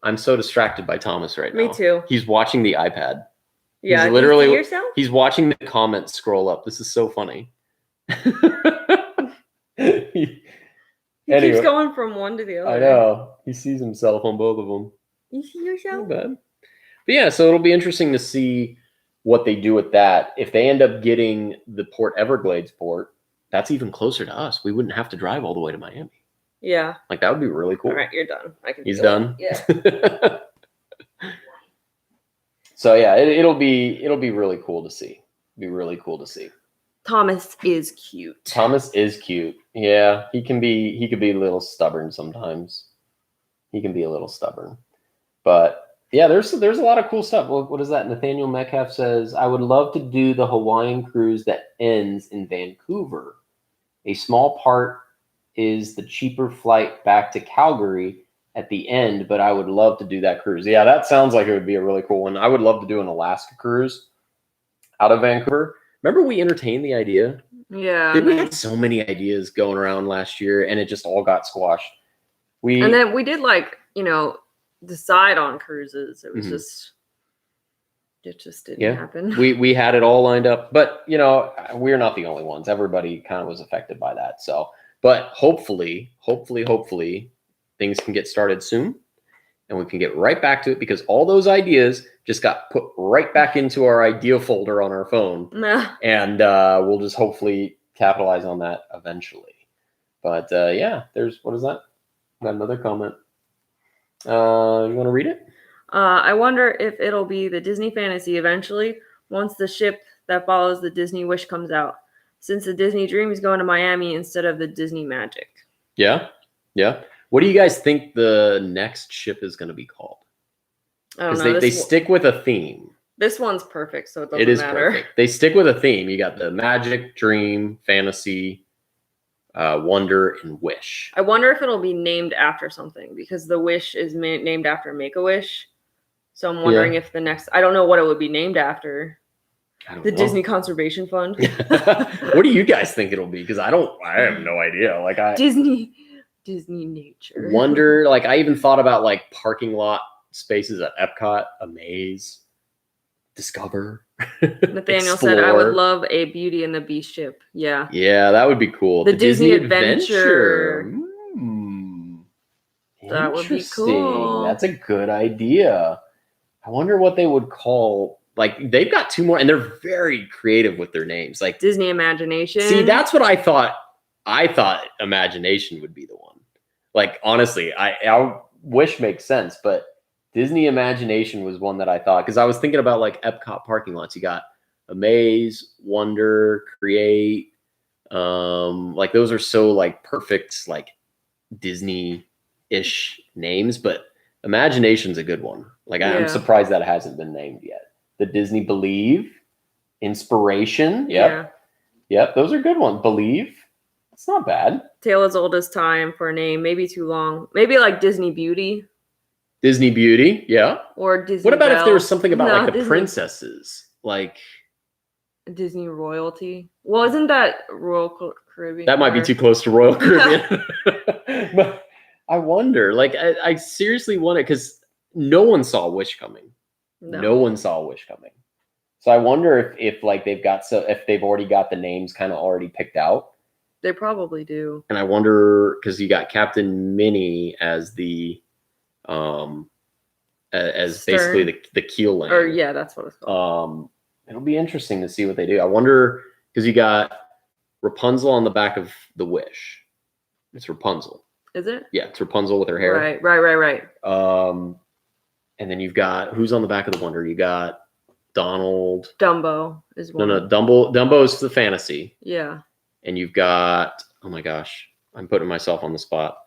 I'm so distracted by Thomas right now. Me too. He's watching the iPad. Yeah, he's literally. Do you see yourself? He's watching the comments scroll up. This is so funny. He keeps going from one to the other. I know. He sees himself on both of them. You see yourself? Not bad. But yeah, so it'll be interesting to see what they do with that. If they end up getting the Port Everglades port, that's even closer to us. We wouldn't have to drive all the way to Miami. Yeah. Like, that would be really cool. All right, you're done. He's done? Yeah. So yeah, it'll be really cool to see. Be really cool to see. Thomas is cute. Thomas is cute. Yeah, he could be a little stubborn sometimes. He can be a little stubborn. But yeah, there's a lot of cool stuff. What is that? Nathaniel Metcalf says, "I would love to do the Hawaiian cruise that ends in Vancouver. A small part is the cheaper flight back to Calgary at the end, but I would love to do that cruise." Yeah, that sounds like it would be a really cool one. I would love to do an Alaska cruise out of Vancouver. Remember we entertained the idea? Yeah. We had so many ideas going around last year, and it just all got squashed. And then we did decide on cruises. It was it just didn't happen. We had it all lined up, but we're not the only ones. Everybody kind of was affected by that. So, but hopefully things can get started soon, and we can get right back to it, because all those ideas just got put right back into our idea folder on our phone. And we'll just hopefully capitalize on that eventually. But yeah, what is that? Got another comment. You want to read it? I wonder if it'll be the Disney Fantasy eventually, once the ship that follows the Disney Wish comes out, since the Disney Dream is going to Miami instead of the Disney Magic. Yeah. What do you guys think the next ship is going to be called? I don't know. Because they stick with a theme. This one's perfect, so it doesn't matter. Perfect. They stick with a theme. You got the Magic, Dream, Fantasy, Wonder, and Wish. I wonder if it'll be named after something, because the Wish is named after Make-A-Wish. So I'm wondering if the next... I don't know what it would be named after. The Disney Conservation Fund. What do you guys think it'll be? Because I have no idea. Disney Nature. Wonder. I even thought about parking lot spaces at Epcot, Amaze, Discover. Nathaniel said, "I would love a Beauty and the Beast ship." Yeah. Yeah, that would be cool. The Disney Adventure. That would be cool. That's a good idea. I wonder what they would call. They've got two more, and they're very creative with their names. Disney Imagination. See, that's what I thought. I thought Imagination would be the one. Honestly, I Wish makes sense, but Disney Imagination was one that I thought, because I was thinking about Epcot parking lots. You got Amaze, Wonder, Create. Those are so perfect Disney-ish names, but Imagination's a good one. I'm surprised that it hasn't been named yet. The Disney Believe, Inspiration. Yep. Those are good ones. Believe. It's not bad. Tale as Old as Time for a name. Maybe too long. Maybe like Disney Beauty. Disney Beauty, yeah. Or Disney What about Belle? if there was something about like the Disney, princesses? Like Disney Royalty. Well, isn't that Royal Caribbean? That might be too close to Royal Caribbean. But I wonder, like, I seriously wonder, because no one saw Wish coming. No one saw Wish coming. So I wonder if like if they've already got the names kind of already picked out. They probably do. And I wonder, because you got Captain Minnie as the as Stern. Basically the keel lane. Or yeah, that's what it's called. It'll be interesting to see what they do. I wonder, because you got Rapunzel on the back of the Wish. It's Rapunzel. Is it? Yeah, it's Rapunzel with her hair. Right. And then you've got, who's on the back of the Wonder? You got Donald. Dumbo is one. No, Dumbo is the fantasy. Yeah. And you've got, oh my gosh, I'm putting myself on the spot.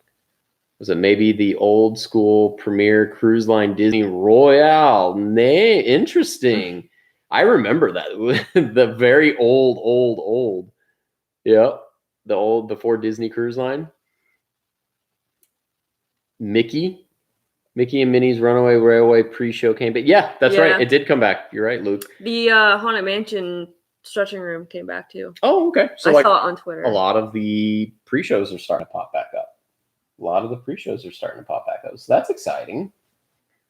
Was it maybe the old school premier cruise line Disney Royale? Interesting. I remember that. The very old. Yeah. The old, before Disney Cruise Line. Mickey and Minnie's Runaway Railway pre-show came back. Yeah, that's right. It did come back. You're right, Luke. The Haunted Mansion stretching room came back too. Oh, okay. So I saw it on Twitter. A lot of the pre-shows are starting to pop back up. So that's exciting.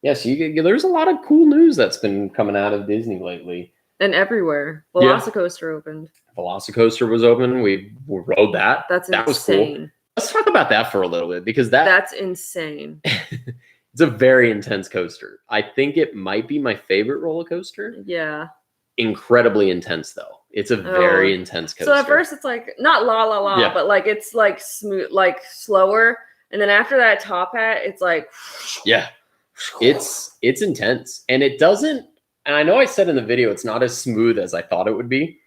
Yes, there's a lot of cool news that's been coming out of Disney lately. And everywhere. Velocicoaster opened. Velocicoaster was open. We rode that. That insane. Was cool. Let's talk about that for a little bit, because that's insane. It's a very intense coaster. I think it might be my favorite roller coaster. Yeah. Incredibly intense though. It's a very intense coaster. So at first it's like not la la la, but like it's like smooth, like slower, and then after that top hat, it's like it's intense, and it doesn't. And I know I said in the video it's not as smooth as I thought it would be.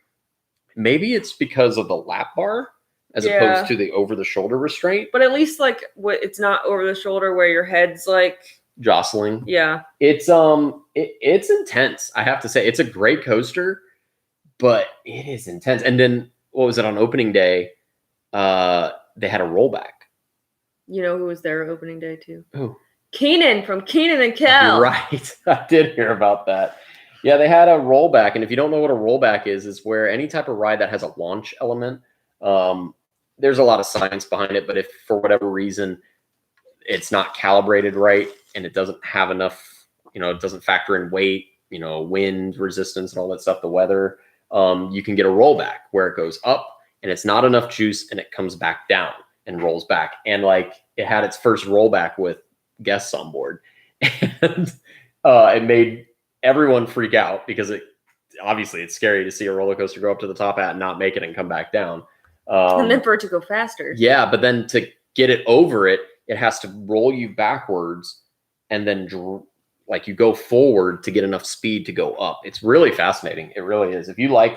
Maybe it's because of the lap bar as opposed to the over the shoulder restraint. But at least like it's not over the shoulder where your head's like jostling. Yeah. It's it's intense. I have to say, it's a great coaster, but it is intense. And then what was it on opening day? They had a rollback. You know who was there opening day too? Who? Keenan from Keenan and Kel. Right. I did hear about that. Yeah, they had a rollback. And if you don't know what a rollback is where any type of ride that has a launch element, there's a lot of science behind it, but if for whatever reason it's not calibrated right and it doesn't have enough, it doesn't factor in weight, wind resistance and all that stuff, the weather, you can get a rollback where it goes up and it's not enough juice and it comes back down and rolls back. And like it had its first rollback with guests on board, and it made everyone freak out because obviously it's scary to see a roller coaster go up to the top hat and not make it and come back down. And then for it to go faster. Yeah, but then to get it over it, it has to roll you backwards and then like you go forward to get enough speed to go up. It's really fascinating. It really is. If you like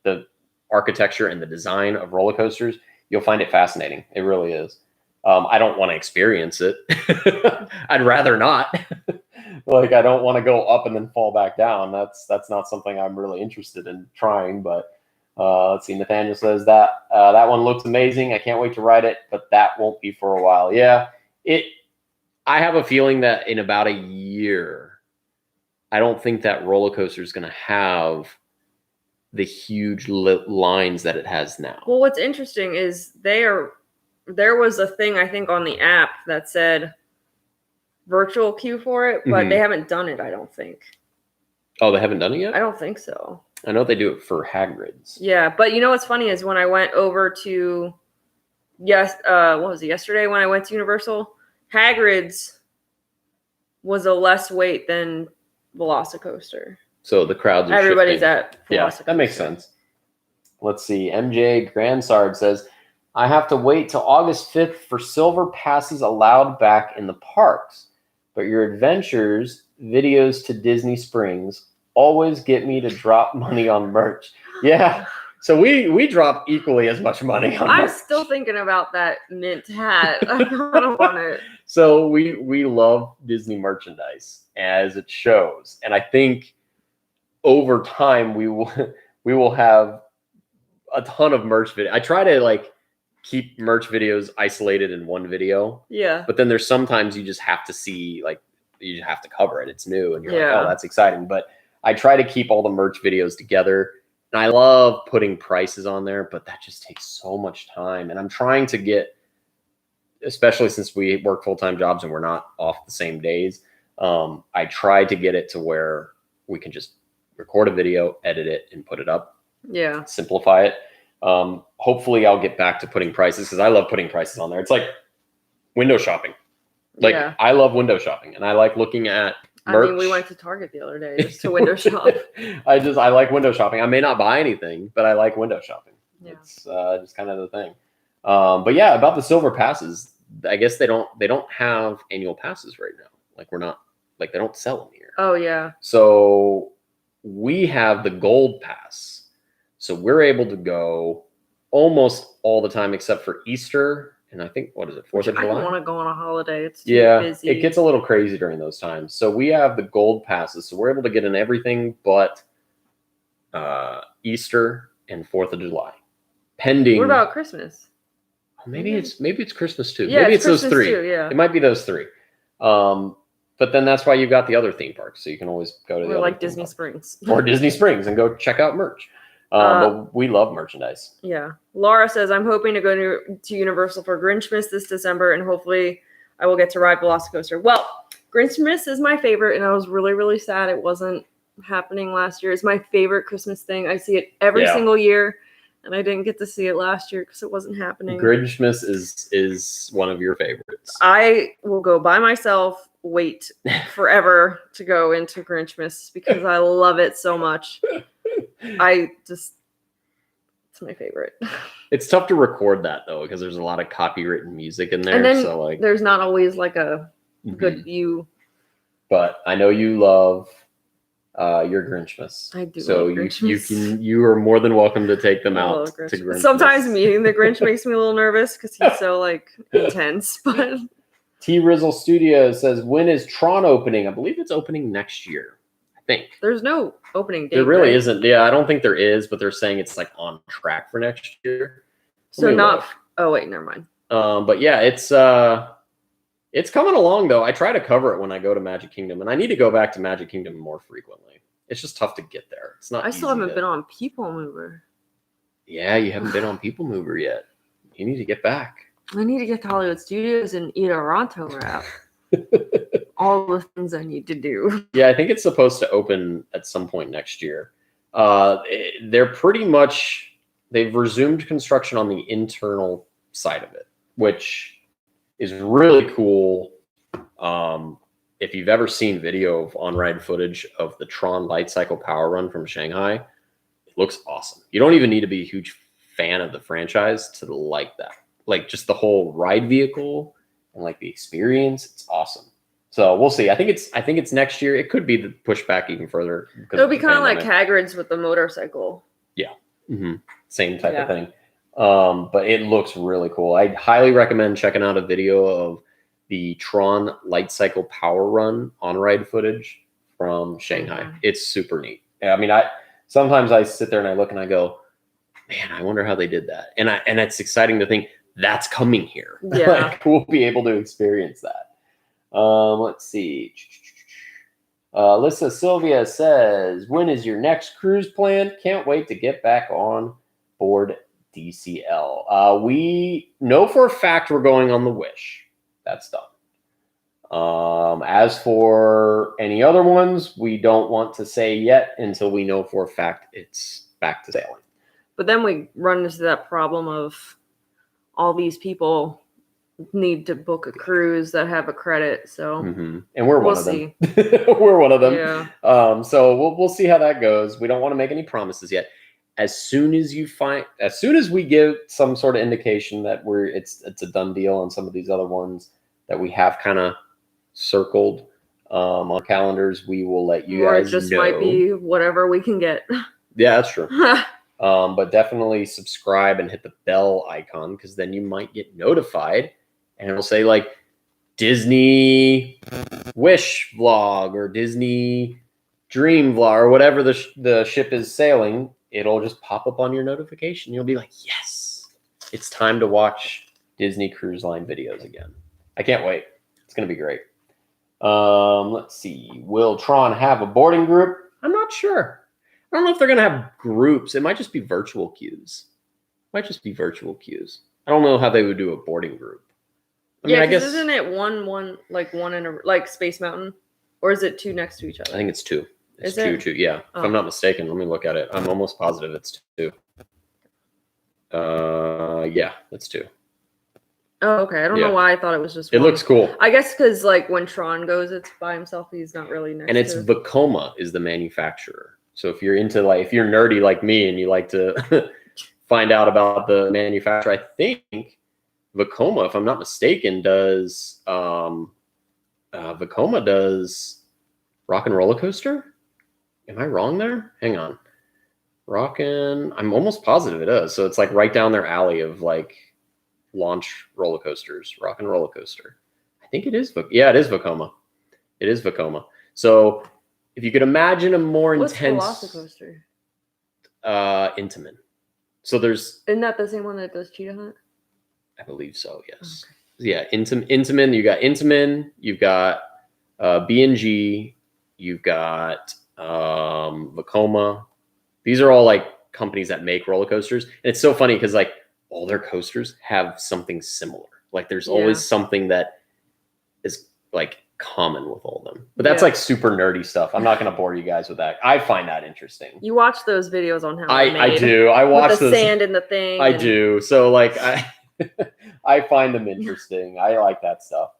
the architecture and the design of roller coasters, you'll find it fascinating. It really is. I don't want to experience it. I'd rather not. Like, I don't want to go up and then fall back down. That's not something I'm really interested in trying, but let's see. Nathaniel says that one looks amazing. I can't wait to ride it, but that won't be for a while. Yeah, I have a feeling that in about a year, I don't think that roller coaster is going to have the huge lines that it has now. Well, what's interesting is there was a thing I think on the app that said virtual queue for it, but they haven't done it. I don't think. Oh, they haven't done it yet? I don't think so. I know they do it for Hagrid's. Yeah, but you know what's funny is when I went over to what was it, yesterday when I went to Universal, Hagrid's was a less wait than Velocicoaster. So the crowds are everybody's shifting. At Velocicoaster. Yeah, that makes sense. Let's see. MJ Grandsard says, I have to wait till August 5th for silver passes allowed back in the parks. But your adventures, videos to Disney Springs, always get me to drop money on merch. Yeah. So we drop equally as much money on merch. I'm still thinking about that mint hat. I don't want it. So we love Disney merchandise, as it shows. And I think over time we will have a ton of merch video. I try to keep merch videos isolated in one video. Yeah. But then there's sometimes you just have to see, like, you have to cover it. It's new, and you're like, Yeah. oh, that's exciting. But I try to keep all the merch videos together. And I love putting prices on there, but that just takes so much time. And I'm trying to get, especially since we work full-time jobs and we're not off the same days, I try to get it to where we can just record a video, edit it, and put it up. Yeah. Simplify it. Hopefully I'll get back to putting prices, because I love putting prices on there. It's like window shopping. Like, yeah. I love window shopping, and I like looking at merch. I mean, we went to Target the other day just to window shop. I like window shopping. I may not buy anything, but I like window shopping. Yeah. It's just kind of the thing. But yeah, about the silver passes, I guess they don't have annual passes right now. Like, they don't sell them here. Oh yeah. So we have the gold pass. So we're able to go almost all the time except for Easter. And I think, what is it, 4th of July? I don't want to go on a holiday. It's too busy. It gets a little crazy during those times. So we have the gold passes. So we're able to get in everything but Easter and 4th of July. Pending. What about Christmas? Maybe it's Christmas too. Yeah, maybe it's Christmas those three. too, yeah. It might be those three. But then that's why you've got the other theme parks. So you can always go to the other like Disney Springs. Or Disney Springs and go check out merch. But we love merchandise. Yeah. Laura says, I'm hoping to go to Universal for Grinchmas this December, and hopefully I will get to ride Velocicoaster. Well, Grinchmas is my favorite, and I was really, really sad it wasn't happening last year. It's my favorite Christmas thing. I see it every single year, and I didn't get to see it last year because it wasn't happening. Grinchmas is one of your favorites. I will go by myself, wait forever to go into Grinchmas because I love it so much. It's my favorite. It's tough to record that though, because there's a lot of copywritten music in there. And then so like, there's not always like a good view. But I know you love your Grinchmas. I do. So you are more than welcome to take them out to Grinchmas. Sometimes meeting the Grinch makes me a little nervous because he's so like intense. But T Rizzle Studios says, when is Tron opening? I believe it's opening next year. Think there's no opening date. There really isn't. Yeah, I don't think there is, but they're saying it's like on track for next year. So not. Oh wait, never mind. But yeah, it's coming along though. I try to cover it when I go to Magic Kingdom, and I need to go back to Magic Kingdom more frequently. It's just tough to get there. It's not. I still haven't been on People Mover. Yeah, you haven't been on People Mover yet. You need to get back. I need to get to Hollywood Studios and eat a Ronto wrap. All the things I need to do. Yeah, I think it's supposed to open at some point next year. They're pretty much, they've resumed construction on the internal side of it, which is really cool. If you've ever seen video of on-ride footage of the Tron Light Cycle Power Run from Shanghai, it looks awesome. You don't even need to be a huge fan of the franchise to like that. Like just the whole ride vehicle and like the experience, it's awesome. So we'll see. I think it's next year. It could be the pushback even further. It'll be kind of like Hagrid's with the motorcycle. Yeah. Same type of thing. But it looks really cool. I highly recommend checking out a video of the Tron Light Cycle Power Run on-ride footage from Shanghai. It's super neat. I mean, sometimes I sit there and I look and I go, man, I wonder how they did that. And it's exciting to think that's coming here. Yeah. Like, we'll be able to experience that. Let's see. Alyssa Sylvia says, when is your next cruise planned? Can't wait to get back on board DCL. We know for a fact we're going on the Wish. That's done. As for any other ones, we don't want to say yet until we know for a fact it's back to sailing. But then we run into that problem of all these people need to book a cruise that have a credit, so and we're one of them. We're one of them. Yeah. So we'll see how that goes. We don't want to make any promises yet. As soon as we give some sort of indication that it's a done deal on some of these other ones that we have kind of circled on calendars, we will let you guys know. Or it just might be whatever we can get. Yeah, that's true. But definitely subscribe and hit the bell icon, because then you might get notified. And it'll say like Disney Wish vlog or Disney Dream vlog or whatever the ship is sailing. It'll just pop up on your notification. You'll be like, yes, it's time to watch Disney Cruise Line videos again. I can't wait. It's going to be great. Let's see. Will Tron have a boarding group? I'm not sure. I don't know if they're going to have groups. It might just be virtual queues. I don't know how they would do a boarding group. I mean, I guess isn't it one in a like Space Mountain, or is it two next to each other? I think it's two. It's is two. Yeah, if I'm not mistaken. Let me look at it. I'm almost positive it's two. Yeah, it's two. Oh, okay. I don't know why I thought it was just one. It looks cool. I guess because like when Tron goes, it's by himself. He's not really next. And it's Vacoma is the manufacturer. So if you're into if you're nerdy like me and you like to find out about the manufacturer, I think Vacoma, if I'm not mistaken, does Vacoma does Rock and Roller Coaster. Am I wrong there? Hang on. I'm almost positive it does. So it's like right down their alley of like launch roller coasters, Rock and Roller Coaster. I think it is. Yeah, it is Vacoma. It is Vacoma. So if you could imagine a more intense Velocicoaster? Intamin. So isn't that the same one that does Cheetah Hunt? I believe so. Yes. Okay. Yeah. Intamin. You got Intamin. You've got B&G. You've got Vacoma. These are all like companies that make roller coasters, and it's so funny because like all their coasters have something similar. Like there's always something that is like common with all of them. But that's like super nerdy stuff. I'm not going to bore you guys with that. I find that interesting. You watch those videos on how I do. I watch with the sand in the thing. I do. So like I find them interesting. I like that stuff.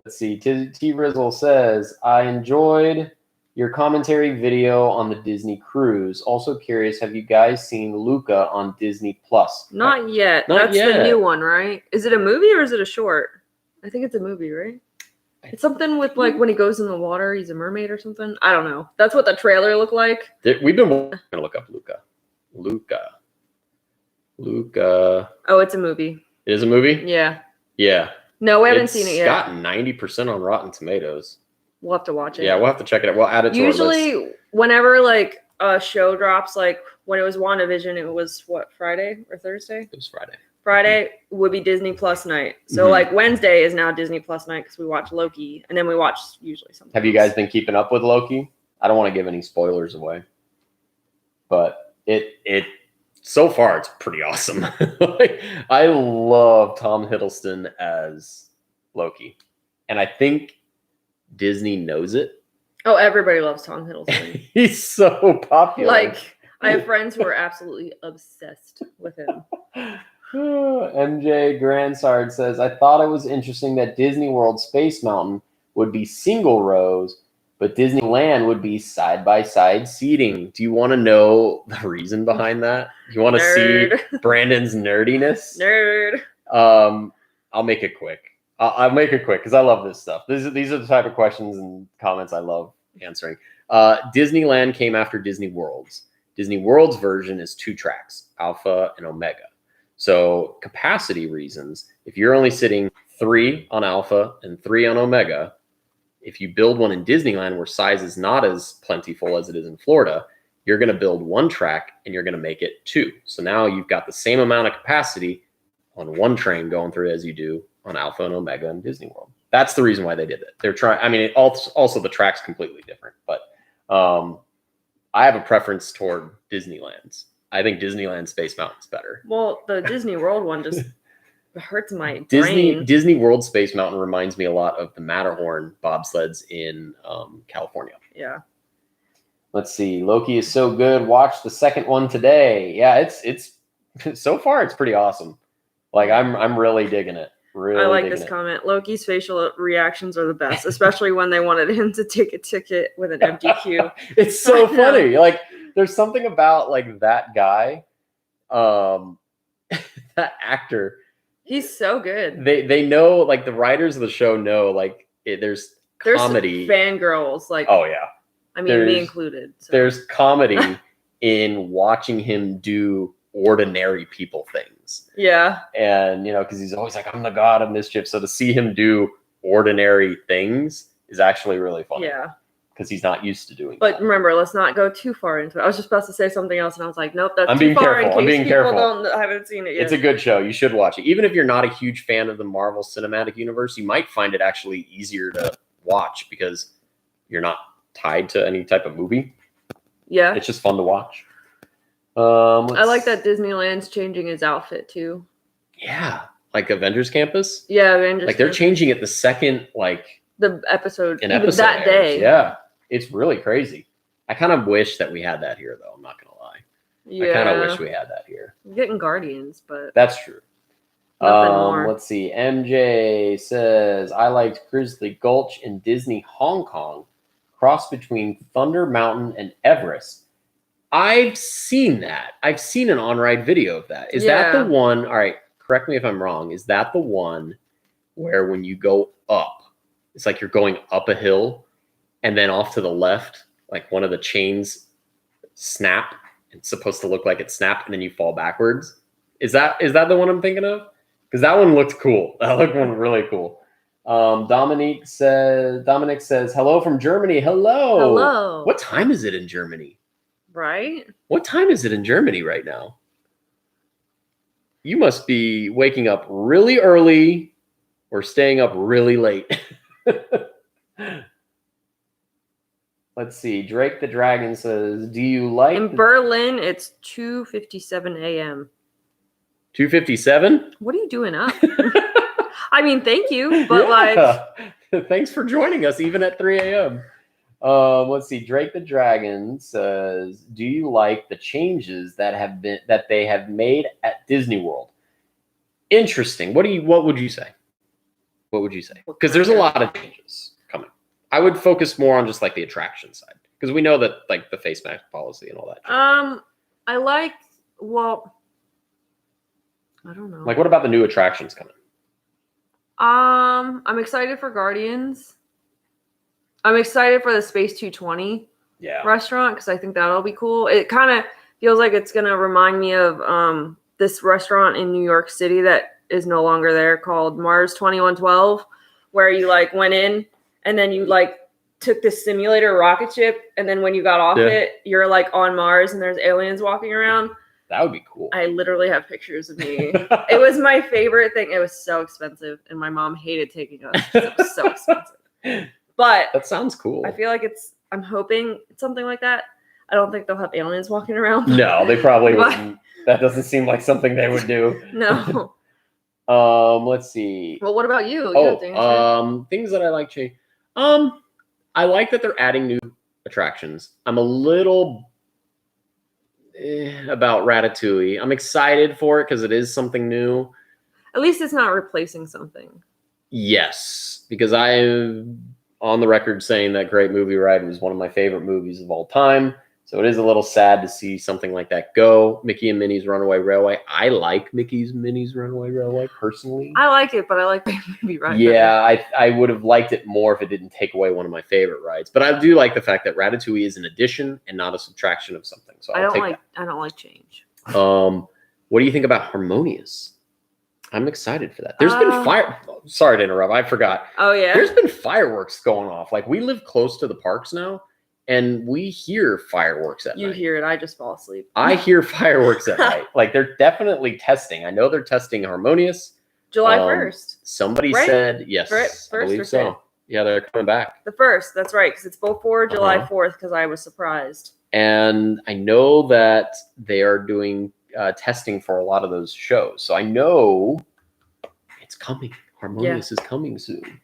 Let's see. T Rizzle says, I enjoyed your commentary video on the Disney cruise. Also curious, have you guys seen Luca on Disney Plus? Not yet. That's the new one, right? Is it a movie or is it a short? I think it's a movie, right? It's something with like when he goes in the water, he's a mermaid or something. I don't know. That's what the trailer looked like. We've been going to look up Luca. Oh, it's a movie. It is a movie? Yeah. Yeah. No, we haven't seen it yet. It's got 90% on Rotten Tomatoes. We'll have to watch it. Yeah, we'll have to check it out. We'll add it to our list. Usually, whenever like a show drops, like when it was WandaVision, it was what, Friday or Thursday? It was Friday. Friday would be Disney Plus night. So like Wednesday is now Disney Plus night because we watch Loki, and then we watch usually something. Have you guys been keeping up with Loki? I don't want to give any spoilers away, but it so far it's pretty awesome. I love Tom Hiddleston as Loki, and I think Disney knows it. Oh, everybody loves Tom Hiddleston. He's so popular. Like, I have friends who are absolutely obsessed with him. MJ Gransard says, I thought it was interesting that Disney World Space Mountain would be single rows, but Disneyland would be side-by-side seating. Do you want to know the reason behind that? You want to see Brandon's nerdiness? Nerd. I'll make it quick. I'll make it quick because I love this stuff. These are the type of questions and comments I love answering. Disneyland came after Disney World's. Disney World's version is 2 tracks, Alpha and Omega. So capacity reasons, if you're only sitting 3 on Alpha and 3 on Omega, if you build one in Disneyland where size is not as plentiful as it is in Florida, you're going to build 1 track and you're going to make it 2. So now you've got the same amount of capacity on 1 train going through as you do on Alpha and Omega in Disney World. That's the reason why they did it. They're trying. I mean, also the track's completely different, but I have a preference toward Disneyland's. I think Disneyland Space Mountain's better. Well, the Disney World one just hurts my brain. Disney World Space Mountain reminds me a lot of the Matterhorn bobsleds in California. Yeah. Let's see. Loki is so good. Watch the second one today. Yeah, it's so far it's pretty awesome. Like I'm really digging it. Really I like this comment. Loki's facial reactions are the best, especially when they wanted him to take a ticket with an empty queue. It's so funny. Like there's something about like that guy, that actor. He's so good. They know, like the writers of the show know, like there's comedy. Fangirls, like oh yeah. I mean, me included. So. There's comedy in watching him do ordinary people things. Yeah. And, because he's always like, I'm the god of mischief. So to see him do ordinary things is actually really fun. Yeah. because he's not used to doing But that. remember, let's not go too far into it. I was just about to say something else, and I was like, nope, that's I'm too being far careful. in I'm case being people careful. haven't seen it yet. It's a good show. You should watch it. Even if you're not a huge fan of the Marvel Cinematic Universe, you might find it actually easier to watch because you're not tied to any type of movie. Yeah. It's just fun to watch. I like that Disneyland's changing his outfit too. Yeah. Like Avengers Campus? Yeah, Avengers Like they're Campus. changing it the second, like... The episode. An even episode that airs. day. Yeah. It's really crazy. I kind of wish that we had that here, though. I'm not going to lie. Yeah. I kind of wish we had that here. We're getting Guardians, but... That's true. Nothing more. Let's see. MJ says, I liked Grizzly Gulch in Disney Hong Kong, cross between Thunder Mountain and Everest. I've seen that. I've seen an on-ride video of that. Is that the one? All right, correct me if I'm wrong. Is that the one where when you go up, it's like you're going up a hill and then off to the left, like one of the chains snap. It's supposed to look like it snapped and then you fall backwards. Is that the one I'm thinking of? Because that one looked cool. That looked really cool. Dominic says, hello from Germany. Hello. Hello. What time is it in Germany? Right? What time is it in Germany right now? You must be waking up really early or staying up really late. Let's see. Drake the Dragon says, do you like... In Berlin, it's 2:57 a.m. 2:57? What are you doing up? I mean, thank you, but like... Thanks for joining us even at 3 a.m. Let's see. Drake the Dragon says, do you like the changes that they have made at Disney World? Interesting. What would you say? What would you say? Because there's a lot of changes coming. I would focus more on just like the attraction side. Because we know that like the face mask policy and all that. I like, well, I don't know. Like what about the new attractions coming? I'm excited for Guardians. I'm excited for the Space 220 restaurant because I think that'll be cool. It kind of feels like it's going to remind me of this restaurant in New York City that is no longer there called Mars 2112, where you like went in and then you like took this simulator rocket ship and then when you got off it, you're like on Mars and there's aliens walking around. That would be cool. I literally have pictures of me. It was my favorite thing. It was so expensive and my mom hated taking us. It was so expensive. But that sounds cool. I feel like I'm hoping it's something like that. I don't think they'll have aliens walking around. No, they probably wouldn't. That doesn't seem like something they would do. No. Let's see. Well, what about you? Things that I like change. I like that they're adding new attractions. I'm a little about Ratatouille. I'm excited for it because it is something new. At least it's not replacing something. Yes, because I'm on the record saying that Great Movie Ride was one of my favorite movies of all time. So it is a little sad to see something like that go. Mickey and Minnie's Runaway Railway. I like Mickey's Minnie's Runaway Railway personally. I like it, but I like Great Movie Ride. Yeah, I would have liked it more if it didn't take away one of my favorite rides. But I do like the fact that Ratatouille is an addition and not a subtraction of something. So I don't like change. What do you think about Harmonious? I'm excited for that. There's been fire. Sorry to interrupt. I forgot. Oh yeah. There's been fireworks going off. Like we live close to the parks now, and we hear fireworks at night. You hear it. I just fall asleep. I hear fireworks at night. Like they're definitely testing. I know they're testing Harmonious. July 1st. Somebody said yes. First I believe or so. 5th? Yeah, they're coming back. The 1st. That's right, because it's before July 4th. Because I was surprised. And I know that they are doing testing for a lot of those shows. So I know it's coming. Harmonious is coming soon.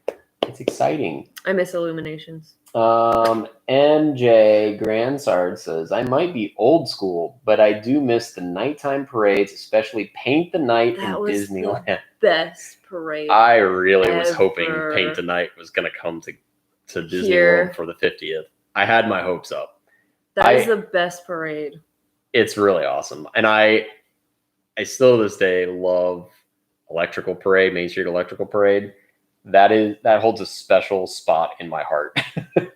It's exciting. I miss Illuminations. NJ Gransard says, I might be old school, but I do miss the nighttime parades, especially Paint the Night in Disneyland. The best parade. I really was hoping Paint the Night was going to come to Disney World for the 50th. I had my hopes up. That is the best parade. It's really awesome. And I still to this day love Electrical Parade, Main Street Electrical Parade. That holds a special spot in my heart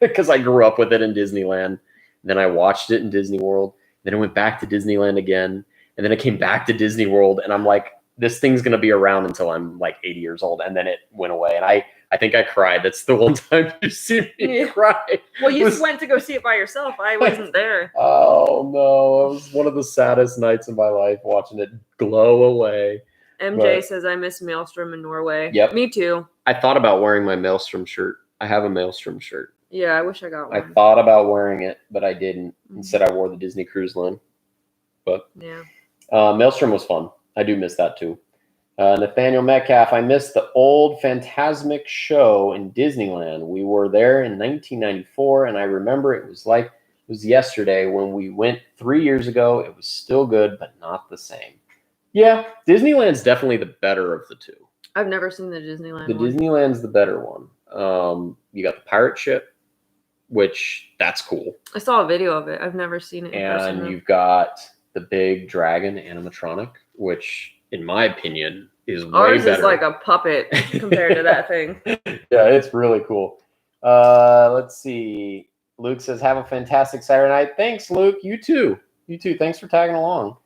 because I grew up with it in Disneyland. Then I watched it in Disney World. Then I went back to Disneyland again. And then I came back to Disney World and I'm like, this thing's going to be around until I'm like 80 years old. And then it went away. And I think I cried. That's the one time you see me cry. Well, you just went to go see it by yourself. I wasn't there. Oh no, it was one of the saddest nights of my life watching it glow away. MJ says I miss Maelstrom in Norway. Yep. Me too. I thought about wearing my Maelstrom shirt. I have a Maelstrom shirt. Yeah, I wish I got one. I thought about wearing it, but I didn't. Instead, I wore the Disney Cruise Line. But yeah, Maelstrom was fun. I do miss that too. Nathaniel Metcalf, I missed the old Phantasmic show in Disneyland. We were there in 1994, and I remember it was yesterday when we went 3 years ago. It was still good, but not the same. Yeah, Disneyland's definitely the better of the two. I've never seen the Disneyland one. Disneyland's the better one. You got the pirate ship, which that's cool. I saw a video of it. I've never seen it in person. And you've got the big dragon animatronic, which in my opinion is way better. Ours is like a puppet compared to that thing. Yeah, it's really cool. Let's see. Luke says, have a fantastic Saturday night. Thanks, Luke. You too. Thanks for tagging along.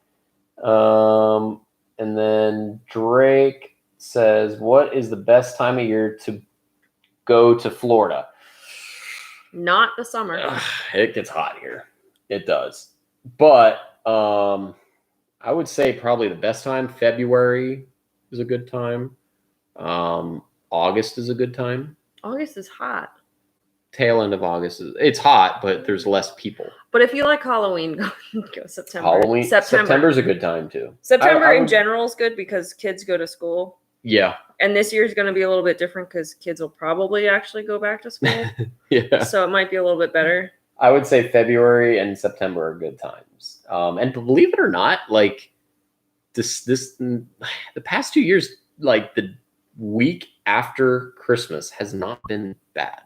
And then Drake says, what is the best time of year to go to Florida? Not the summer. It gets hot here. It does. But I would say probably the best time, February is a good time. August is a good time. August is hot. Tail end of August it's hot, but there's less people. But if you like Halloween, go September. September's a good time too. September in general is good because kids go to school. Yeah. And this year is going to be a little bit different because kids will probably actually go back to school. Yeah. So it might be a little bit better. I would say February and September are good times. And believe it or not, like the past 2 years, like the week after Christmas has not been bad.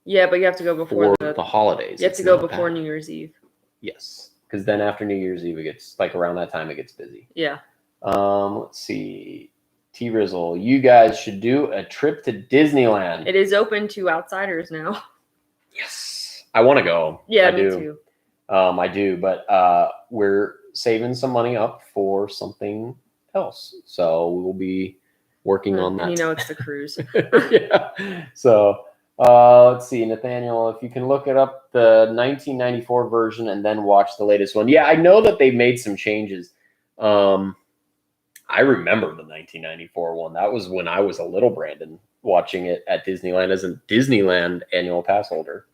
Yeah, but you have to go before the holidays. You have to go before New Year's Eve. Yes, because then after New Year's Eve, it gets like around that time it gets busy. Yeah. Let's see. T Rizzle, you guys should do a trip to Disneyland. It is open to outsiders now. Yes, I want to go. Yeah, me too. I do, but we're saving some money up for something else, so we will be working on that. And it's the cruise. Yeah. So. Let's see, Nathaniel, if you can look it up, the 1994 version and then watch the latest one. Yeah, I know that they made some changes. I remember the 1994 one. That was when I was a little Brandon watching it at Disneyland as a Disneyland annual pass holder.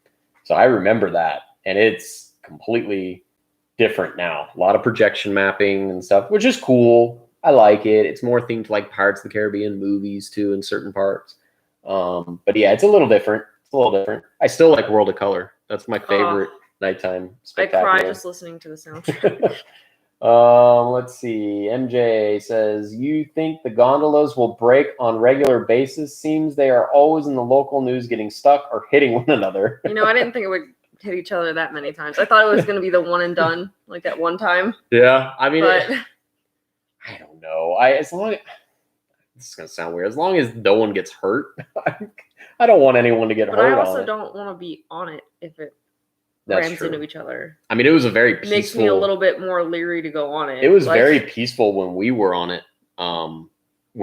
So I remember that, and it's completely different now. A lot of projection mapping and stuff, which is cool. I like it. It's more themed like Pirates of the Caribbean movies too in certain parts. But yeah, it's a little different. I still like World of Color. That's my favorite nighttime spectacular. I cry just listening to the soundtrack. Let's see. MJ says, you think the gondolas will break on regular basis? Seems they are always in the local news getting stuck or hitting one another. I didn't think it would hit each other that many times. I thought it was going to be the one and done, like that one time. Yeah, I mean, but I don't know. This is going to sound weird. As long as no one gets hurt, I don't want anyone to get hurt. But I also don't want to be on it if it rams into each other. I mean, it was a very peaceful. Makes me a little bit more leery to go on it. It was very peaceful when we were on it, when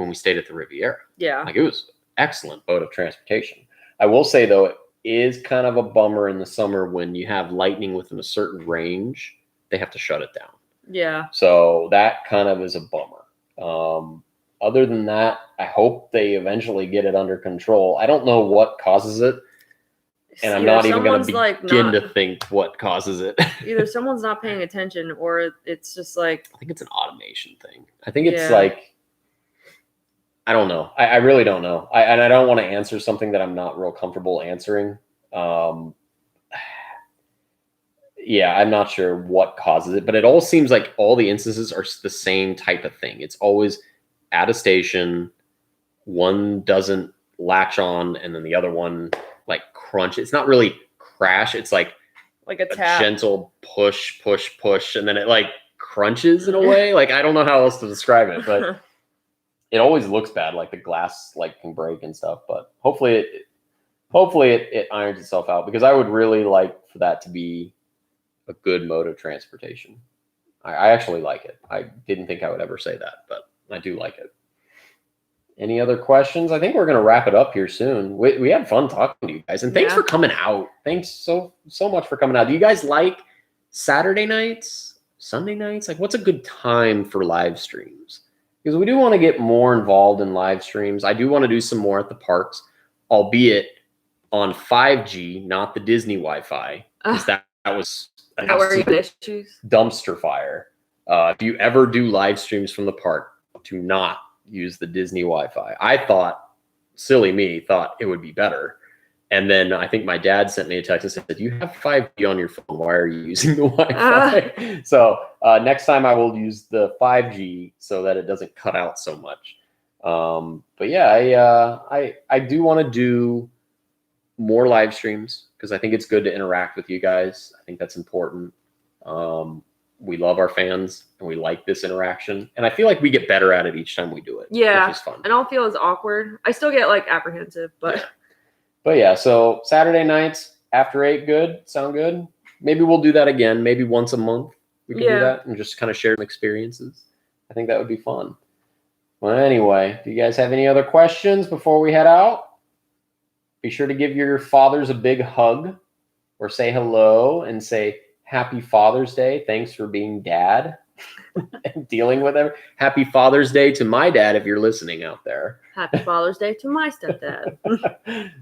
we stayed at the Riviera. Yeah. Like, it was excellent mode of transportation. I will say, though, it is kind of a bummer in the summer when you have lightning within a certain range. They have to shut it down. Yeah. So that kind of is a bummer. Other than that, I hope they eventually get it under control. I don't know what causes it, and I'm not even going to begin to think what causes it. Either someone's not paying attention, or it's just like... I think it's an automation thing. I think it's like... I don't know. I really don't know. And I don't want to answer something that I'm not real comfortable answering. Yeah, I'm not sure what causes it, but it all seems like all the instances are the same type of thing. It's always... at a station, one doesn't latch on, and then the other one like crunch. It's not really crash. It's like a tap. Gentle push, and then it like crunches in a way. Like, I don't know how else to describe it, but it always looks bad. Like the glass like can break and stuff. But hopefully it irons itself out, because I would really like for that to be a good mode of transportation. I actually like it. I didn't think I would ever say that, but I do like it. Any other questions? I think we're going to wrap it up here soon. We had fun talking to you guys, and thanks for coming out. Thanks so much for coming out. Do you guys like Saturday nights, Sunday nights? Like, what's a good time for live streams? Because we do want to get more involved in live streams. I do want to do some more at the parks, albeit on 5G, not the Disney Wi-Fi, because that was an issues. Dumpster fire. If you ever do live streams from the park, do not use the Disney Wi-Fi. I thought, silly me, thought it would be better. And then I think my dad sent me a text and said, you have 5G on your phone. Why are you using the Wi-Fi? So next time I will use the 5G so that it doesn't cut out so much. But yeah, I do want to do more live streams because I think it's good to interact with you guys. I think that's important. We love our fans and we like this interaction. And I feel like we get better at it each time we do it. Yeah. Which is fun. I don't feel as awkward. I still get like apprehensive, but. Yeah. But yeah, so Saturday nights after 8, good. Sound good? Maybe we'll do that again. Maybe once a month we can do that and just kind of share some experiences. I think that would be fun. Well, anyway, do you guys have any other questions before we head out? Be sure to give your fathers a big hug or say hello and say, Happy Father's Day. Thanks for being dad and dealing with it. Happy Father's Day to my dad if you're listening out there. Happy Father's Day to my stepdad.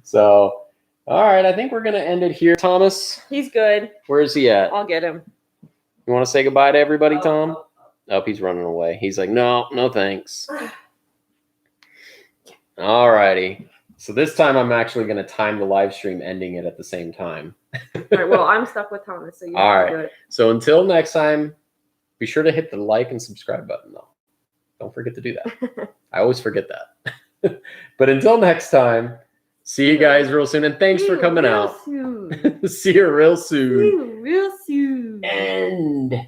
So, all right. I think we're going to end it here. Thomas? He's good. Where is he at? I'll get him. You want to say goodbye to everybody, Tom? Oh, he's running away. He's like, no thanks. All righty. So this time I'm actually going to time the live stream ending it at the same time. All right, well, I'm stuck with Thomas, so you have to do it. So until next time, be sure to hit the like and subscribe button, though. Don't forget to do that. I always forget that. But until next time, see you guys real soon, and thanks for coming out. See you real soon. Real soon. End.